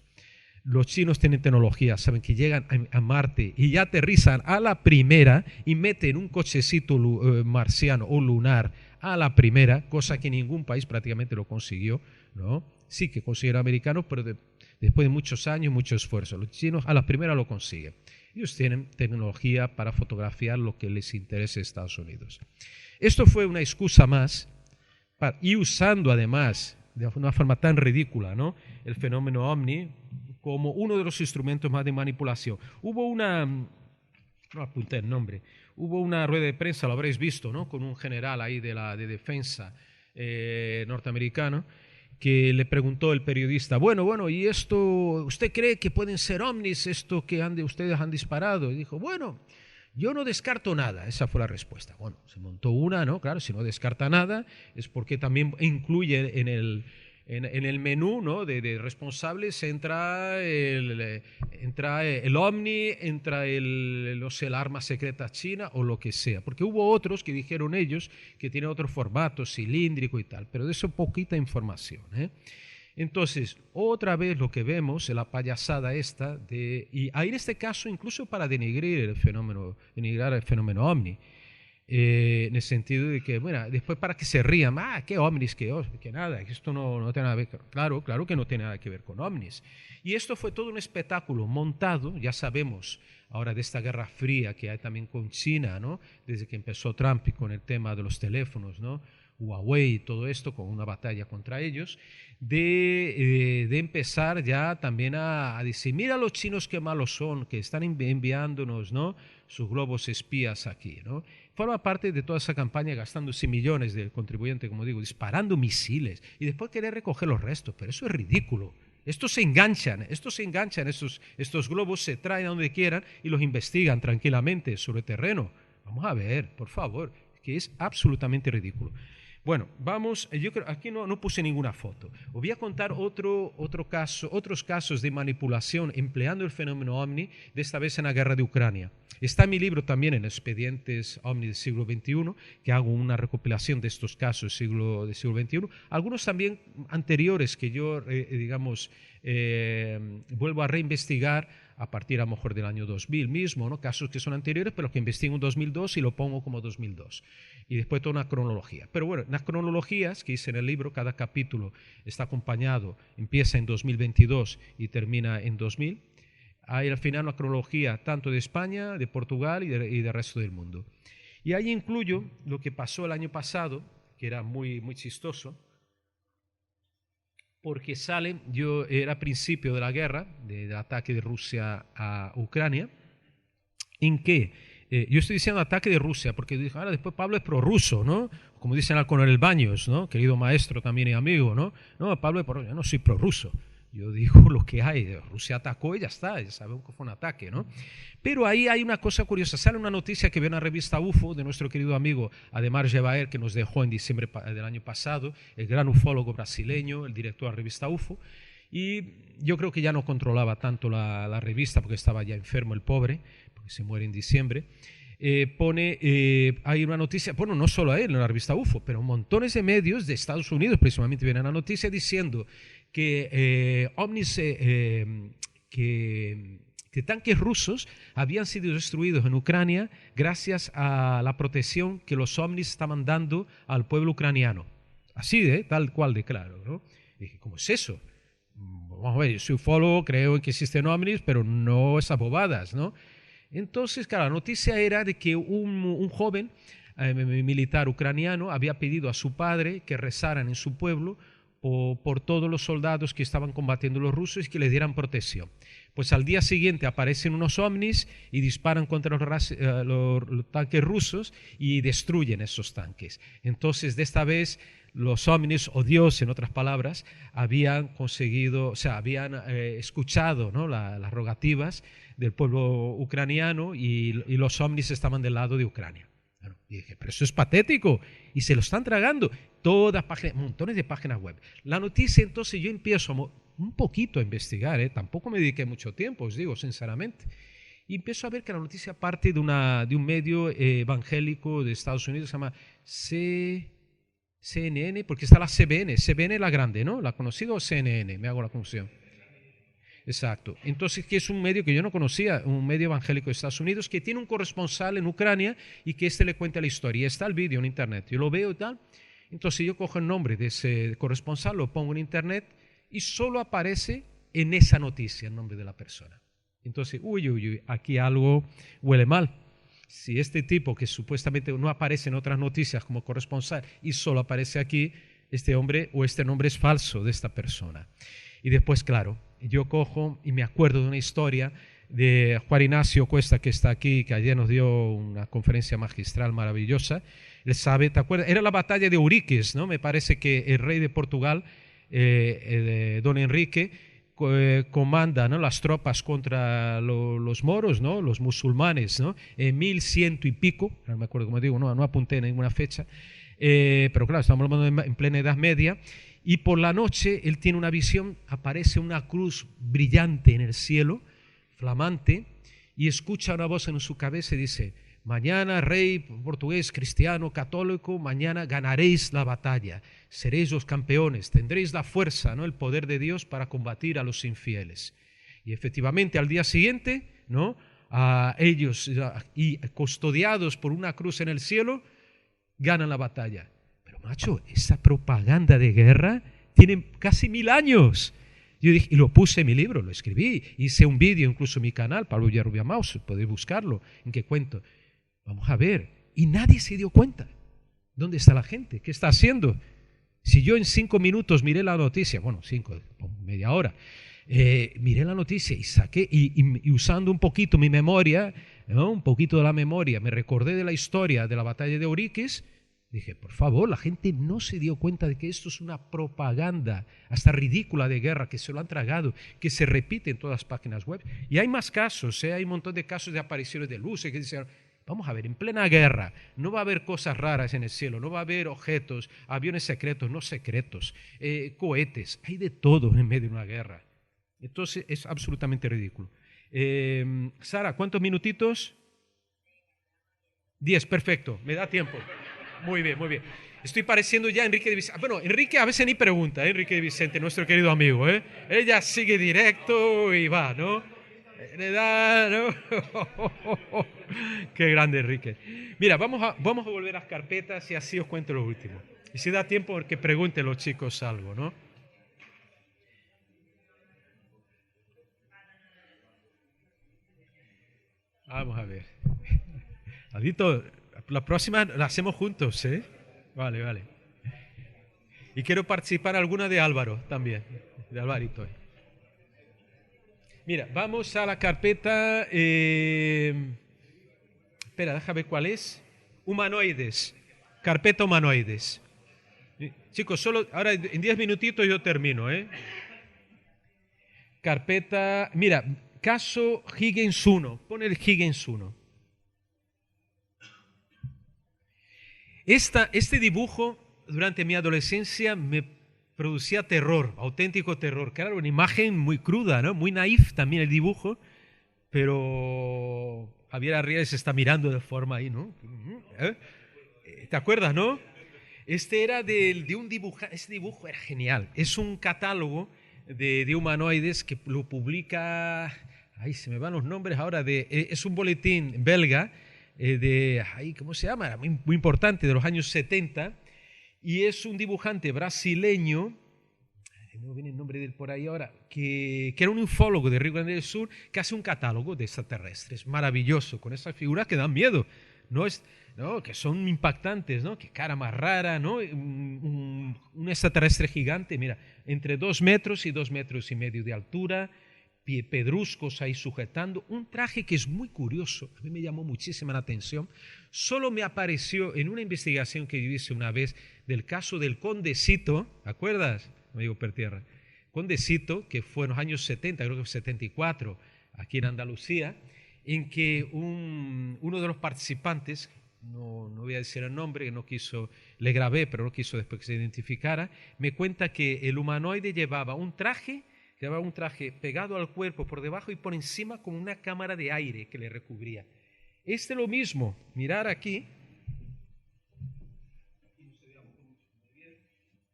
Los chinos tienen tecnología, saben que llegan a Marte y ya aterrizan a la primera y meten un cochecito marciano o lunar a la primera, cosa que ningún país prácticamente lo consiguió, ¿no? Sí que consiguieron americanos, pero después de muchos años, mucho esfuerzo. Los chinos a la primera lo consiguen. Ellos tienen tecnología para fotografiar lo que les interese a Estados Unidos. Esto fue una excusa más, y usando además, de una forma tan ridícula, ¿no? El fenómeno OVNI como uno de los instrumentos más de manipulación. No apunté el nombre, hubo una rueda de prensa, lo habréis visto, ¿no? Con un general ahí de defensa norteamericano, que le preguntó el periodista, bueno, ¿y esto, usted cree que pueden ser ovnis, esto que ustedes han disparado? Y dijo, bueno, yo no descarto nada, esa fue la respuesta. Bueno, se montó una, ¿no? Claro, si no descarta nada es porque también incluye en en el menú, ¿no?, de responsables entra el OVNI, entra no sé, el arma secreta china o lo que sea, porque hubo otros que dijeron ellos que tienen otro formato, cilíndrico y tal, pero de eso poquita información, ¿eh? Entonces, otra vez lo que vemos es la payasada esta, y ahí en este caso incluso para denigrar el fenómeno OVNI, en el sentido de que, bueno, después para que se rían, qué ovnis, que nada, que esto no tiene nada que ver, claro que no tiene nada que ver con ovnis. Y esto fue todo un espectáculo montado, ya sabemos ahora de esta guerra fría que hay también con China, ¿no?, desde que empezó Trump y con el tema de los teléfonos, ¿no?, Huawei y todo esto, con una batalla contra ellos, de empezar ya también a decir, mira los chinos qué malos son, que están enviándonos, ¿no?, sus globos espías aquí, ¿no? Forma parte de toda esa campaña gastándose millones del contribuyente, como digo, disparando misiles y después querer recoger los restos, pero eso es ridículo. Estos se enganchan, estos globos se traen a donde quieran y los investigan tranquilamente sobre terreno. Vamos a ver, por favor, que es absolutamente ridículo. Bueno, vamos, yo creo, aquí no puse ninguna foto. Os voy a contar otros casos de manipulación empleando el fenómeno OVNI, de esta vez en la guerra de Ucrania. Está en mi libro también, en Expedientes OVNI del siglo XXI, que hago una recopilación de estos casos del siglo XXI. Algunos también anteriores que yo, vuelvo a reinvestigar a partir a lo mejor del año 2000 mismo, ¿no?, casos que son anteriores, pero que investigo en 2002 y lo pongo como 2002. Y después toda una cronología. Pero bueno, las cronologías que hice en el libro, cada capítulo está acompañado, empieza en 2022 y termina en 2000. Hay al final una cronología tanto de España, de Portugal y del resto del mundo. Y ahí incluyo lo que pasó el año pasado, que era muy, muy chistoso, porque era a principio de la guerra, del ataque de Rusia a Ucrania, en que yo estoy diciendo ataque de Rusia, porque dije, ahora después Pablo es prorruso, ¿no? Como dicen al coronel Baños, ¿no?, querido maestro también y amigo, ¿no? No, Pablo es prorruso, yo no soy prorruso. Yo digo lo que hay, Rusia atacó y ya está, ya sabemos que fue un ataque, ¿no? Pero ahí hay una cosa curiosa, sale una noticia que ve en la revista UFO de nuestro querido amigo Ademar Jebaer, que nos dejó en diciembre del año pasado, el gran ufólogo brasileño, el director de la revista UFO, y yo creo que ya no controlaba tanto la revista porque estaba ya enfermo el pobre, porque se muere en diciembre. Hay una noticia, bueno, no solo a él en la revista UFO, pero montones de medios de Estados Unidos precisamente vienen a la noticia diciendo que ovnis, que tanques rusos habían sido destruidos en Ucrania gracias a la protección que los ovnis estaban dando al pueblo ucraniano. Así tal cual de claro, ¿no? Y dije, ¿cómo es eso? Vamos a ver, yo soy ufólogo, creo en que existen ovnis, pero no esas bobadas, ¿no? Entonces, claro, la noticia era de que un joven militar ucraniano había pedido a su padre que rezaran en su pueblo por todos los soldados que estaban combatiendo los rusos y que les dieran protección. Pues al día siguiente aparecen unos ovnis y disparan contra los tanques rusos y destruyen esos tanques. Entonces, de esta vez, los ovnis, o Dios, en otras palabras, habían escuchado, ¿no?, las rogativas del pueblo ucraniano y los ovnis estaban del lado de Ucrania. Bueno, y dije, pero eso es patético, y se lo están tragando. Montones de páginas web. La noticia, entonces yo empiezo un poquito a investigar, tampoco me dediqué mucho tiempo, os digo sinceramente, y empiezo a ver que la noticia parte de un medio evangélico de Estados Unidos, se llama CNN, porque está la CBN la grande, ¿no? ¿La conocido o CNN? Me hago la confusión. Exacto. Entonces, que es un medio que yo no conocía, un medio evangélico de Estados Unidos, que tiene un corresponsal en Ucrania y que le cuenta la historia. Y está el vídeo en internet. Yo lo veo y tal. Entonces yo cojo el nombre de ese corresponsal, lo pongo en internet y solo aparece en esa noticia el nombre de la persona. Entonces, uy, aquí algo huele mal. Si este tipo que supuestamente no aparece en otras noticias como corresponsal y solo aparece aquí, este hombre o este nombre es falso de esta persona. Y después, claro, yo cojo y me acuerdo de una historia de Juan Ignacio Cuesta, que está aquí, que ayer nos dio una conferencia magistral maravillosa. Él sabe, ¿te acuerdas? Era la batalla de Euriques, ¿no? Me parece que el rey de Portugal, don Enrique, comanda, ¿no?, las tropas contra los moros, ¿no?, los musulmanes, ¿no?, en 1100 y pico, no me acuerdo, como digo, no apunté en ninguna fecha, pero claro, estamos hablando en plena Edad Media, y por la noche él tiene una visión, aparece una cruz brillante en el cielo, flamante, y escucha una voz en su cabeza y dice: mañana, rey portugués, cristiano, católico, mañana ganaréis la batalla, seréis los campeones, tendréis la fuerza, ¿no?, el poder de Dios para combatir a los infieles. Y efectivamente al día siguiente, ¿no?, ellos, y custodiados por una cruz en el cielo, ganan la batalla. Pero macho, esa propaganda de guerra tiene casi 1000 años. Yo dije, y lo puse en mi libro, lo escribí, hice un vídeo incluso en mi canal, Pablo Villarrubia Maus, podéis buscarlo, en que cuento. Vamos a ver, y nadie se dio cuenta. ¿Dónde está la gente? ¿Qué está haciendo? Si yo en 5 minutos miré la noticia, bueno, 5, media hora, miré la noticia y saqué, y usando un poquito mi memoria, ¿no?, un poquito de la memoria, me recordé de la historia de la batalla de Euriquis. Dije, por favor, la gente no se dio cuenta de que esto es una propaganda hasta ridícula de guerra, que se lo han tragado, que se repite en todas las páginas web. Y hay más casos, hay un montón de casos de apariciones de luces que dicen, vamos a ver, en plena guerra no va a haber cosas raras en el cielo, no va a haber objetos, aviones secretos, no secretos, cohetes, hay de todo en medio de una guerra. Entonces es absolutamente ridículo. Sara, ¿cuántos minutitos? 10, perfecto, me da tiempo. Muy bien, muy bien. Estoy pareciendo ya Enrique de Vicente. Bueno, Enrique a veces ni pregunta, Enrique de Vicente, nuestro querido amigo. Ella sigue directo y va, ¿no? Le da, ¿no? Qué grande, Enrique. Mira, vamos a volver a las carpetas y así os cuento lo último. Y si da tiempo, que pregunten los chicos algo, ¿no? Vamos a ver. Adito, la próxima la hacemos juntos, ¿eh? Vale, vale. Y quiero participar alguna de Álvaro también, de Alvarito. Mira, vamos a la carpeta, espera, déjame ver cuál es. Humanoides, carpeta humanoides. Chicos, solo ahora en 10 minutitos yo termino, ¿eh? Carpeta, mira, caso Higgins 1, pon el Higgins 1. Este dibujo durante mi adolescencia me producía terror, auténtico terror. Claro, una imagen muy cruda, ¿no? Muy naif también el dibujo, pero Javier Arriaga se está mirando de forma ahí, ¿no? ¿Te acuerdas, no? Este era de un dibujante, ese dibujo era genial. Es un catálogo de humanoides que lo publica, ay, se me van los nombres ahora, es un boletín belga, ¿cómo se llama? Muy importante, de los años 70, y es un dibujante brasileño, no viene el nombre de él por ahí ahora, que era un ufólogo de Río Grande del Sur, que hace un catálogo de extraterrestres, maravilloso, con esas figuras que dan miedo, ¿no? Que son impactantes, ¿no? Qué cara más rara, ¿no? Un extraterrestre gigante, mira, entre 2 metros y 2 metros y medio de altura, pedruscos ahí sujetando, un traje que es muy curioso, a mí me llamó muchísima la atención, solo me apareció en una investigación que yo hice una vez del caso del Condecito, ¿acuerdas, amigo Pertierra? Condecito, que fue en los años 70, creo que fue 74, aquí en Andalucía, en que uno de los participantes, no voy a decir el nombre, le grabé, pero no quiso después que se identificara, me cuenta que el humanoide llevaba un traje pegado al cuerpo por debajo y por encima con una cámara de aire que le recubría. Lo mismo, mirar aquí,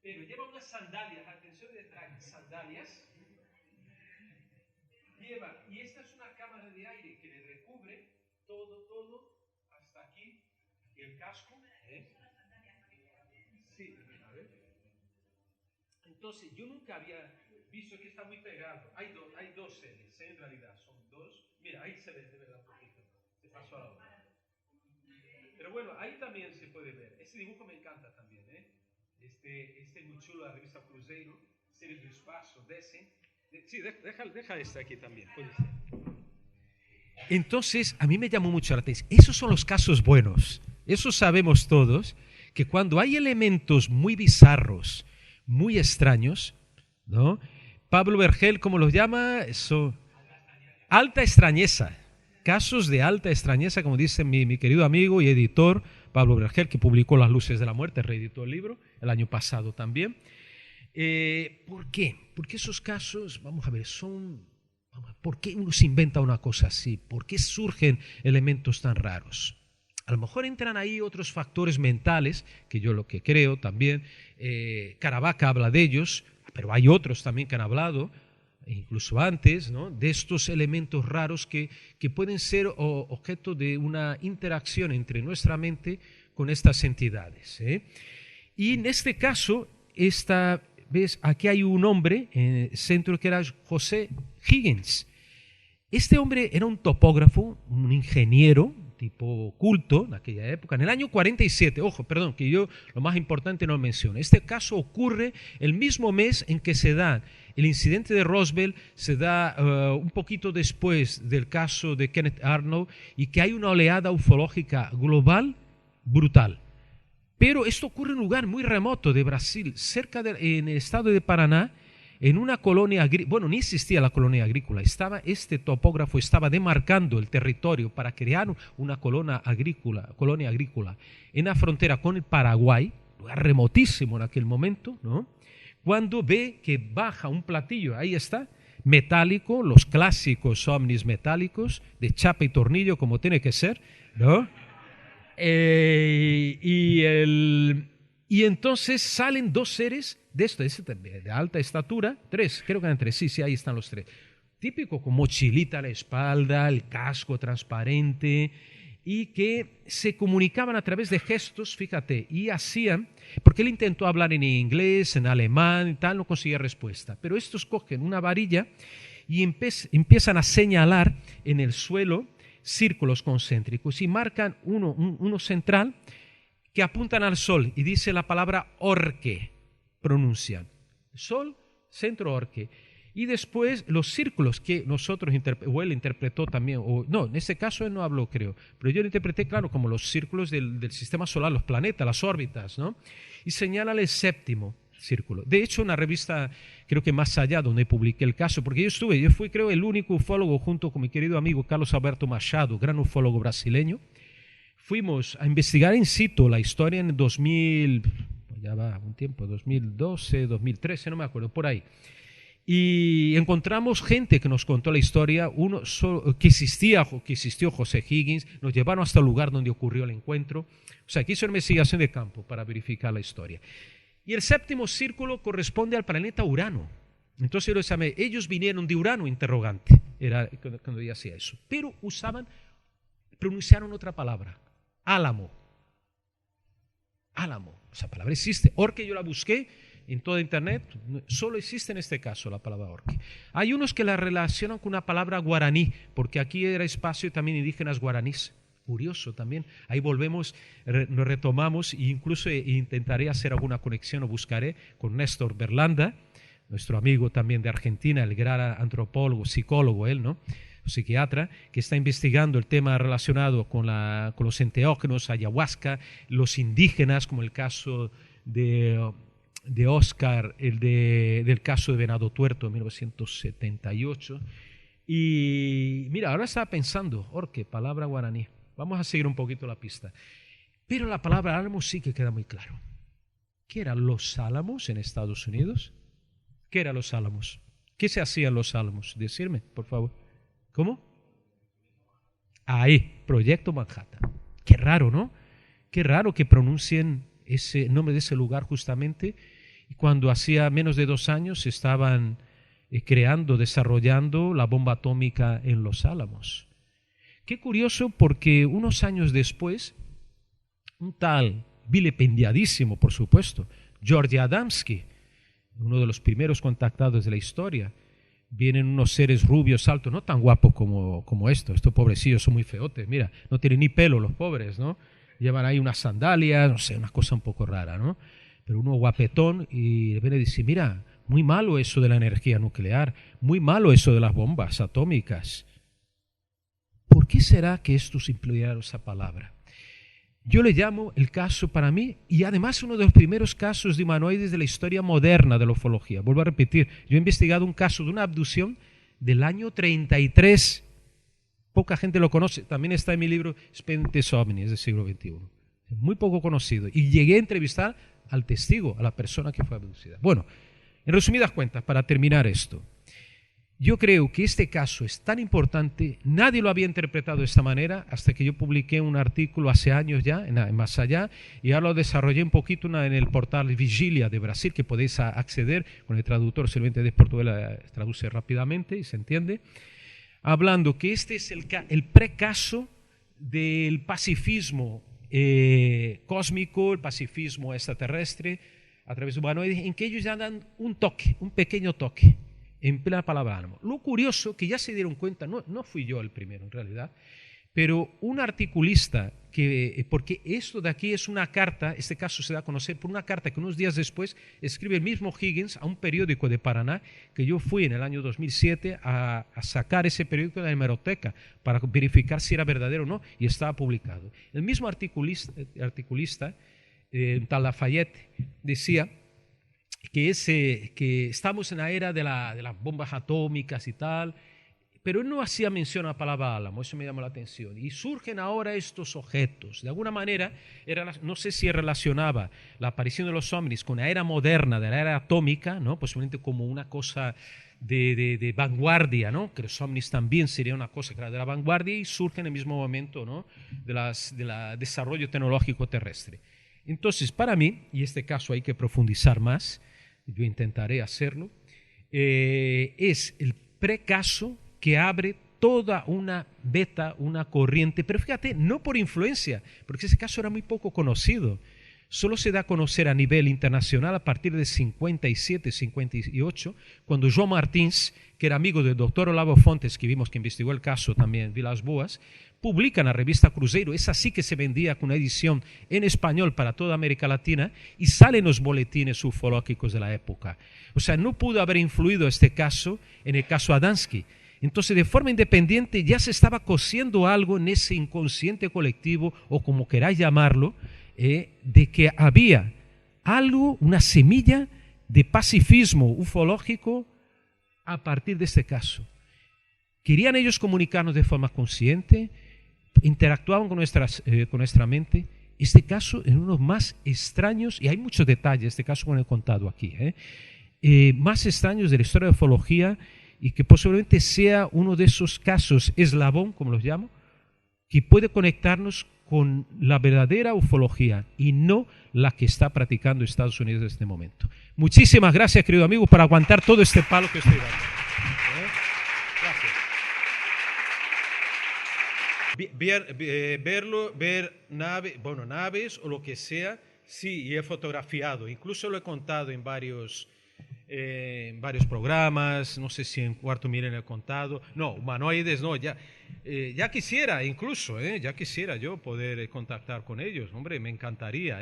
pero lleva unas sandalias, atención de traje, sandalias, y esta es una cámara de aire que le recubre todo, hasta aquí, el casco, Sí, a ver. Entonces, yo nunca había visto que está muy pegado. Hay dos series, en realidad, son dos. Mira, ahí se ve de verdad un poquito. Se pasó a la otra. Pero bueno, ahí también se puede ver. Este dibujo me encanta también, ¿eh? Este es muy chulo, la revista Cruzeiro, series de espacio, Sí, deja este aquí también, puede ser. Entonces, a mí me llamó mucho la atención. Esos son los casos buenos. Eso sabemos todos, que cuando hay elementos muy bizarros, muy extraños, ¿no? Pablo Vergel, ¿cómo los llama? Eso, alta extrañeza. Casos de alta extrañeza, como dice mi querido amigo y editor Pablo Vergel, que publicó Las luces de la muerte, reeditó el libro el año pasado también. ¿Por qué? Porque esos casos, vamos a ver, ¿por qué uno se inventa una cosa así? ¿Por qué surgen elementos tan raros? A lo mejor entran ahí otros factores mentales, que yo lo que creo también, Caravaca habla de ellos, pero hay otros también que han hablado, incluso antes, ¿no?, de estos elementos raros que pueden ser objeto de una interacción entre nuestra mente con estas entidades. Y en este caso, ¿ves? Aquí hay un hombre en el centro que era José Higgins. Este hombre era un topógrafo, un ingeniero, tipo culto en aquella época, en el año 47, ojo, perdón, que yo lo más importante no lo menciono. Este caso ocurre el mismo mes en que se da el incidente de Roswell, se da un poquito después del caso de Kenneth Arnold, y que hay una oleada ufológica global brutal. Pero esto ocurre en un lugar muy remoto de Brasil, en el estado de Paraná, en una colonia agrícola. Bueno, ni existía la colonia agrícola, este topógrafo estaba demarcando el territorio para crear una colonia agrícola en la frontera con el Paraguay, lugar remotísimo en aquel momento, ¿no? Cuando ve que baja un platillo, ahí está, metálico, los clásicos ovnis metálicos, de chapa y tornillo como tiene que ser, ¿no? Y entonces salen dos seres de alta estatura, tres, creo que eran tres, sí, ahí están los tres. Típico, con mochilita a la espalda, el casco transparente, y que se comunicaban a través de gestos, fíjate, y hacían, porque él intentó hablar en inglés, en alemán y tal, no conseguía respuesta, pero estos cogen una varilla y empiezan a señalar en el suelo círculos concéntricos y marcan uno central que apuntan al sol y dice la palabra orque, pronuncian. Sol, centro, orque. Y después los círculos que nosotros o él interpretó también, no, en este caso él no habló, creo, pero yo lo interpreté, claro, como los círculos del sistema solar, los planetas, las órbitas, ¿no? Y señala el séptimo círculo. De hecho, una revista, creo que Más Allá, donde publiqué el caso, porque yo fui, creo, el único ufólogo junto con mi querido amigo Carlos Alberto Machado, gran ufólogo brasileño. Fuimos a investigar in situ la historia en 2000, ya va un tiempo, 2012, 2013, no me acuerdo, por ahí. Y encontramos gente que nos contó la historia, que existió José Higgins, nos llevaron hasta el lugar donde ocurrió el encuentro. O sea, que hizo una investigación de campo para verificar la historia. Y el séptimo círculo corresponde al planeta Urano. Entonces yo les llamé, ellos vinieron de Urano, interrogante, era cuando yo hacía eso. Pero pronunciaron otra palabra, álamo. Álamo, esa palabra existe. Orque yo la busqué en toda internet, solo existe en este caso la palabra orque. Hay unos que la relacionan con una palabra guaraní, porque aquí era espacio también indígenas guaraníes. Curioso también. Ahí volvemos, lo retomamos, e incluso intentaré hacer alguna conexión o buscaré con Néstor Berlanda, nuestro amigo también de Argentina, el gran antropólogo, psicólogo él, ¿no?, psiquiatra, que está investigando el tema relacionado con los enteógenos, ayahuasca, los indígenas, como el caso de Oscar, del caso de Venado Tuerto en 1978. Y mira, ahora estaba pensando, orque, palabra guaraní. Vamos a seguir un poquito la pista. Pero la palabra álamo sí que queda muy claro. ¿Qué eran los álamos en Estados Unidos? ¿Qué eran los álamos? ¿Qué se hacían los álamos? Decirme, por favor. ¿Cómo? Ahí, Proyecto Manhattan. Qué raro, ¿no? Qué raro que pronuncien ese nombre de ese lugar justamente cuando hacía menos de 2 años estaban desarrollando la bomba atómica en Los Álamos. Qué curioso, porque unos años después, un tal vilipendiadísimo, por supuesto, George Adamski, uno de los primeros contactados de la historia, vienen unos seres rubios, altos, no tan guapos como estos pobrecillos son muy feotes, mira, no tienen ni pelo los pobres, ¿no? Llevan ahí unas sandalias, no sé, una cosa un poco rara, ¿no? Pero uno guapetón, y viene y dice, mira, muy malo eso de la energía nuclear, muy malo eso de las bombas atómicas. ¿Por qué será que estos emplearon esa palabra? Yo le llamo el caso, para mí, y además uno de los primeros casos de humanoides de la historia moderna de la ufología. Vuelvo a repetir, yo he investigado un caso de una abducción del año 33. Poca gente lo conoce. También está en mi libro Expedientes OVNI, del siglo XXI. Muy poco conocido. Y llegué a entrevistar al testigo, a la persona que fue abducida. Bueno, En resumidas cuentas, para terminar esto, yo creo que este caso es tan importante, nadie lo había interpretado de esta manera hasta que yo publiqué un artículo hace años ya, en Más Allá, y ahora lo desarrollé un poquito en el portal Vigilia de Brasil, que podéis acceder con el traductor, simplemente de portugués traduce rápidamente y se entiende, hablando que este es el precaso del pacifismo cósmico, el pacifismo extraterrestre, a través de humanoides, en que ellos ya dan un toque, un pequeño toque, en plena palabra ánimo. Lo curioso, que ya se dieron cuenta, no fui yo el primero en realidad, pero un articulista, porque esto de aquí es una carta, este caso se da a conocer por una carta que unos días después escribe el mismo Higgins a un periódico de Paraná, que yo fui en el año 2007 a sacar ese periódico de la hemeroteca para verificar si era verdadero o no, y estaba publicado. El mismo articulista tal Lafayette, decía que estamos en la era de las bombas atómicas y tal, pero él no hacía mención a la palabra álamo, eso me llamó la atención. Y surgen ahora estos objetos. De alguna manera, no sé si relacionaba la aparición de los ovnis con la era moderna, de la era atómica, ¿no? Posiblemente como una cosa de vanguardia, ¿no? Que los ovnis también sería una cosa que era de la vanguardia y surge en el mismo momento, ¿no? del desarrollo tecnológico terrestre. Entonces, para mí, y este caso hay que profundizar más, yo intentaré hacerlo, es el precaso que abre toda una beta, una corriente, pero fíjate, no por influencia, porque ese caso era muy poco conocido. Solo se da a conocer a nivel internacional a partir de 57, 58, cuando João Martins, que era amigo del doctor Olavo Fontes, que vimos que investigó el caso también en Vilas Boas, publica en la revista Cruzeiro. Es así que se vendía con una edición en español para toda América Latina y salen los boletines ufológicos de la época. O sea, no pudo haber influido este caso en el caso Adamski. Entonces, de forma independiente, ya se estaba cociendo algo en ese inconsciente colectivo, o como queráis llamarlo, de que había algo, una semilla de pacifismo ufológico a partir de este caso. Querían ellos comunicarnos de forma consciente, interactuaban con nuestra mente. Este caso es uno de los más extraños, y hay muchos detalles, este caso que he contado aquí, más extraños de la historia de la ufología, y que posiblemente sea uno de esos casos eslabón, como los llamo, que puede conectarnos con la verdadera ufología y no la que está practicando Estados Unidos en este momento. Muchísimas gracias, querido amigo, por aguantar todo este palo que estoy dando. Gracias. Ver naves o lo que sea, sí, y he fotografiado. Incluso lo he contado en varios programas, no sé si en Cuarto Milenio he contado. No, humanoides no, ya quisiera incluso, ya quisiera yo poder contactar con ellos, hombre, me encantaría,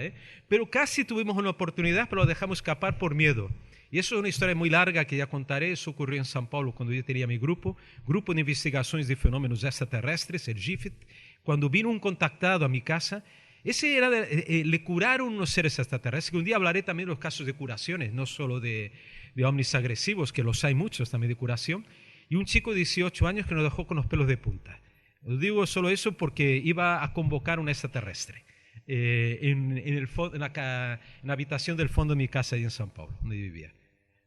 pero casi tuvimos una oportunidad, pero lo dejamos escapar por miedo. Y eso es una historia muy larga que ya contaré. Eso ocurrió en São Paulo cuando yo tenía mi grupo de investigaciones de fenómenos extraterrestres, el GIFIT. Cuando vino un contactado a mi casa, ese era le curaron unos seres extraterrestres, que un día hablaré también de los casos de curaciones, no solo de ovnis agresivos, que los hay muchos también de curación, y un chico de 18 años que nos dejó con los pelos de punta. Os digo solo eso porque iba a convocar un extraterrestre en la habitación del fondo de mi casa ahí en São Paulo, donde vivía.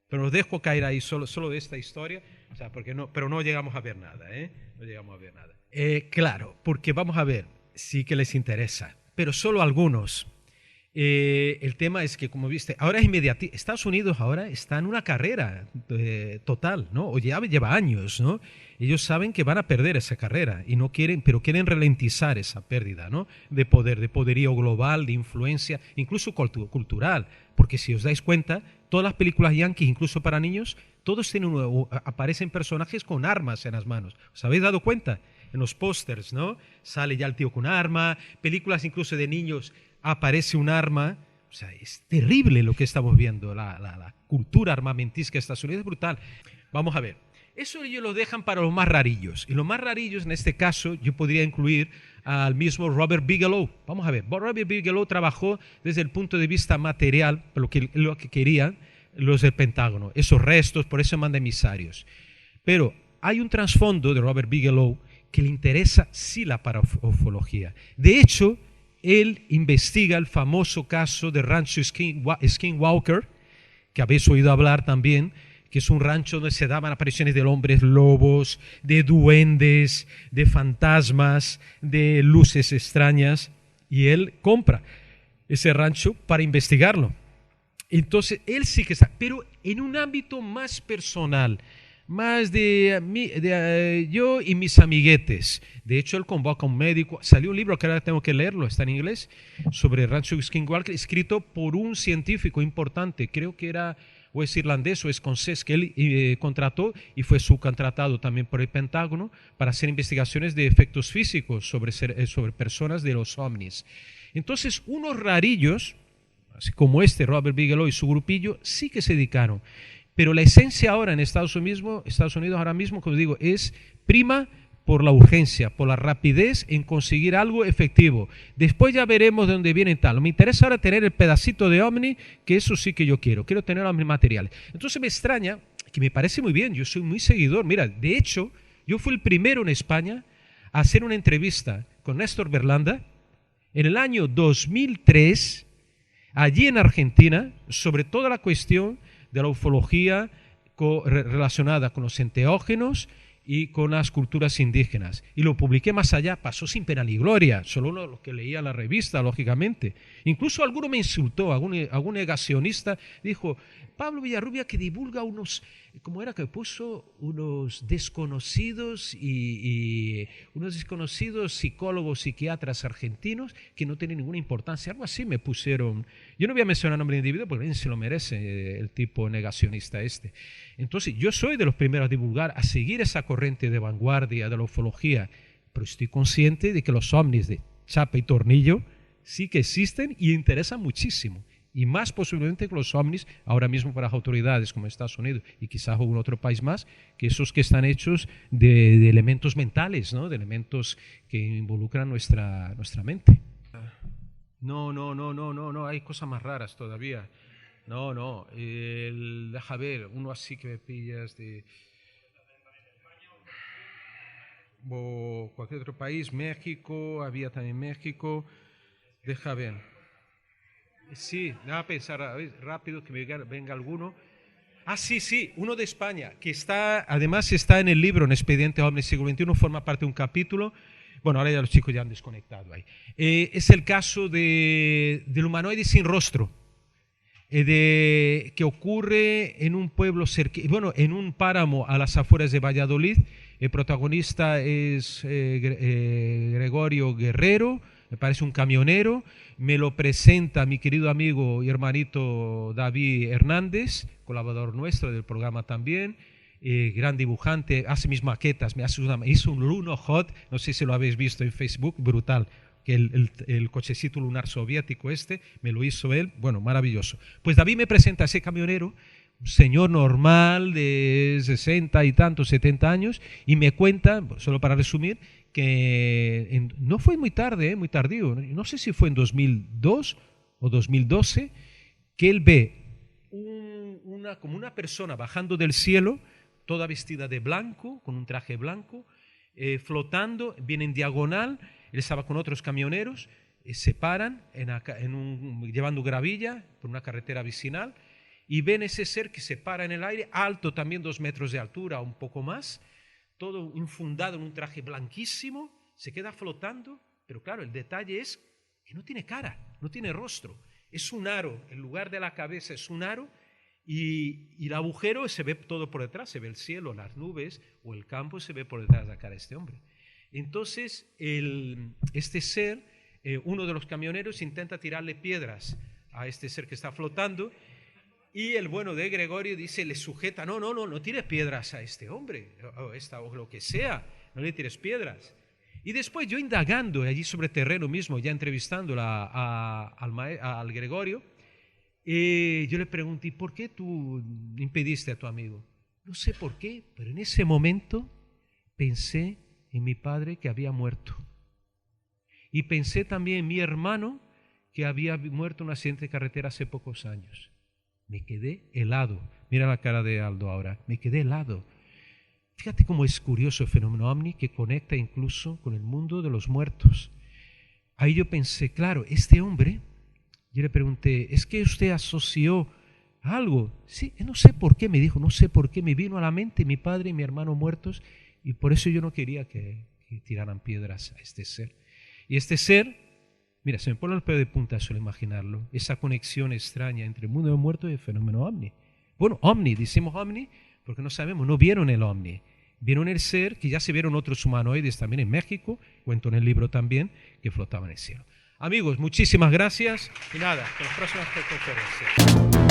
Pero os dejo caer ahí solo de esta historia, o sea, pero no llegamos a ver nada, no llegamos a ver nada. Claro, porque vamos a ver, sí que les interesa, pero solo algunos. El tema es que, como viste, ahora es inmediato. Estados Unidos ahora está en una carrera total, ¿no? O lleva años, ¿no? Ellos saben que van a perder esa carrera y no quieren, pero quieren ralentizar esa pérdida, ¿no? De poderío global, de influencia, incluso cultural. Porque si os dais cuenta, todas las películas yankees, incluso para niños, todos aparecen personajes con armas en las manos. ¿Os habéis dado cuenta? En los pósters, ¿no? Sale ya el tío con arma, películas incluso de niños, aparece un arma. O sea, es terrible lo que estamos viendo. La cultura armamentística de Estados Unidos es brutal. Vamos a ver. Eso ellos lo dejan para los más rarillos. Y los más rarillos, en este caso, yo podría incluir al mismo Robert Bigelow. Vamos a ver. Robert Bigelow trabajó desde el punto de vista material, lo que querían los del Pentágono. Esos restos, por eso mandan emisarios. Pero hay un trasfondo de Robert Bigelow que le interesa sí la paraufología. De hecho, él investiga el famoso caso de Rancho Skinwalker, que habéis oído hablar también, que es un rancho donde se daban apariciones de hombres lobos, de duendes, de fantasmas, de luces extrañas, y él compra ese rancho para investigarlo. Entonces, él sí que está, pero en un ámbito más personal, más de yo y mis amiguetes. De hecho, él convoca a un médico. Salió un libro que ahora tengo que leerlo, está en inglés, sobre el rancho Skinwalker, escrito por un científico importante, creo que era o es irlandés o escocés, que él contrató y fue subcontratado también por el Pentágono para hacer investigaciones de efectos físicos sobre personas de los ovnis. Entonces, unos rarillos, así como este Robert Bigelow y su grupillo, sí que se dedicaron. Pero la esencia ahora en Estados Unidos ahora mismo, como digo, es prima por la urgencia, por la rapidez en conseguir algo efectivo. Después ya veremos de dónde viene tal. Me interesa ahora tener el pedacito de ovni, que eso sí que yo quiero tener los materiales. Entonces me extraña, que me parece muy bien, yo soy muy seguidor. Mira, de hecho, yo fui el primero en España a hacer una entrevista con Néstor Berlanda en el año 2003, allí en Argentina, sobre toda la cuestión de la ufología relacionada con los enteógenos y con las culturas indígenas. Y lo publiqué más allá, pasó sin pena ni gloria, solo uno de los que leía la revista, lógicamente. Incluso alguno me insultó, algún negacionista dijo, Pablo Villarrubia que divulga unos, ¿cómo era que puso? Unos desconocidos y unos desconocidos psicólogos, psiquiatras argentinos que no tienen ninguna importancia, algo así me pusieron. Yo no voy a mencionar nombre de individuo porque bien se lo merece el tipo negacionista este. Entonces, yo soy de los primeros a divulgar, a seguir esa corriente de vanguardia de la ufología, pero estoy consciente de que los ovnis de chapa y tornillo sí que existen y interesan muchísimo. Y más posiblemente que los ovnis ahora mismo para las autoridades como Estados Unidos y quizás algún otro país más, que esos que están hechos de elementos mentales, ¿no? De elementos que involucran nuestra mente. No, hay cosas más raras todavía. No, deja ver, uno así que me pillas de... O cualquier otro país, México, había también México, deja ver. Sí, déjame pensar rápido que me venga alguno. Ah, sí, uno de España, que además está en el libro, en Expediente OVNI Siglo XXI, forma parte de un capítulo. Bueno, ahora ya los chicos ya han desconectado ahí. Es el caso del humanoide sin rostro, que ocurre en un pueblo en un páramo a las afueras de Valladolid. El protagonista es Gregorio Guerrero, me parece un camionero. Me lo presenta mi querido amigo y hermanito David Hernández, colaborador nuestro del programa también, gran dibujante, hace mis maquetas, hizo un Luno Hot, no sé si lo habéis visto en Facebook, brutal, que el cochecito lunar soviético me lo hizo él, bueno, maravilloso. Pues David me presenta a ese camionero, un señor normal de 60 y tantos, 70 años, y me cuenta, solo para resumir, que no fue muy tarde, muy tardío, no sé si fue en 2002 o 2012, que él ve como una persona bajando del cielo, toda vestida de blanco, con un traje blanco, flotando, viene en diagonal. Él estaba con otros camioneros, se paran llevando gravilla por una carretera vecinal y ven ese ser que se para en el aire, alto también 2 metros de altura, un poco más, todo infundado en un traje blanquísimo, se queda flotando, pero claro, el detalle es que no tiene cara, no tiene rostro, es un aro, en lugar de la cabeza es un aro y el agujero se ve todo por detrás, se ve el cielo, las nubes o el campo, se ve por detrás de la cara de este hombre. Entonces, este ser, uno de los camioneros intenta tirarle piedras a este ser que está flotando y el bueno de Gregorio dice, le sujeta, no tires piedras a este hombre, o lo que sea, no le tires piedras. Y después yo indagando allí sobre terreno mismo, ya entrevistando al Gregorio, yo le pregunté, ¿y por qué tú impediste a tu amigo? No sé por qué, pero en ese momento pensé en mi padre que había muerto. Y pensé también en mi hermano que había muerto en un accidente de carretera hace pocos años. Me quedé helado. Mira la cara de Aldo ahora. Me quedé helado. Fíjate cómo es curioso el fenómeno ovni que conecta incluso con el mundo de los muertos. Ahí yo pensé, claro, este hombre, yo le pregunté, ¿es que usted asoció algo. Sí, no sé por qué me dijo, no sé por qué me vino a la mente mi padre y mi hermano muertos y por eso yo no quería que tiraran piedras a este ser. Y este ser, mira, se me pone el pelo de punta solo imaginarlo, esa conexión extraña entre el mundo de los muertos y el fenómeno ovni. Bueno, ovni, decimos ovni porque no sabemos, no vieron el ovni. Vieron el ser, que ya se vieron otros humanoides también en México, cuento en el libro también, que flotaban en el cielo. Amigos, muchísimas gracias y nada, hasta las próximas conferencias.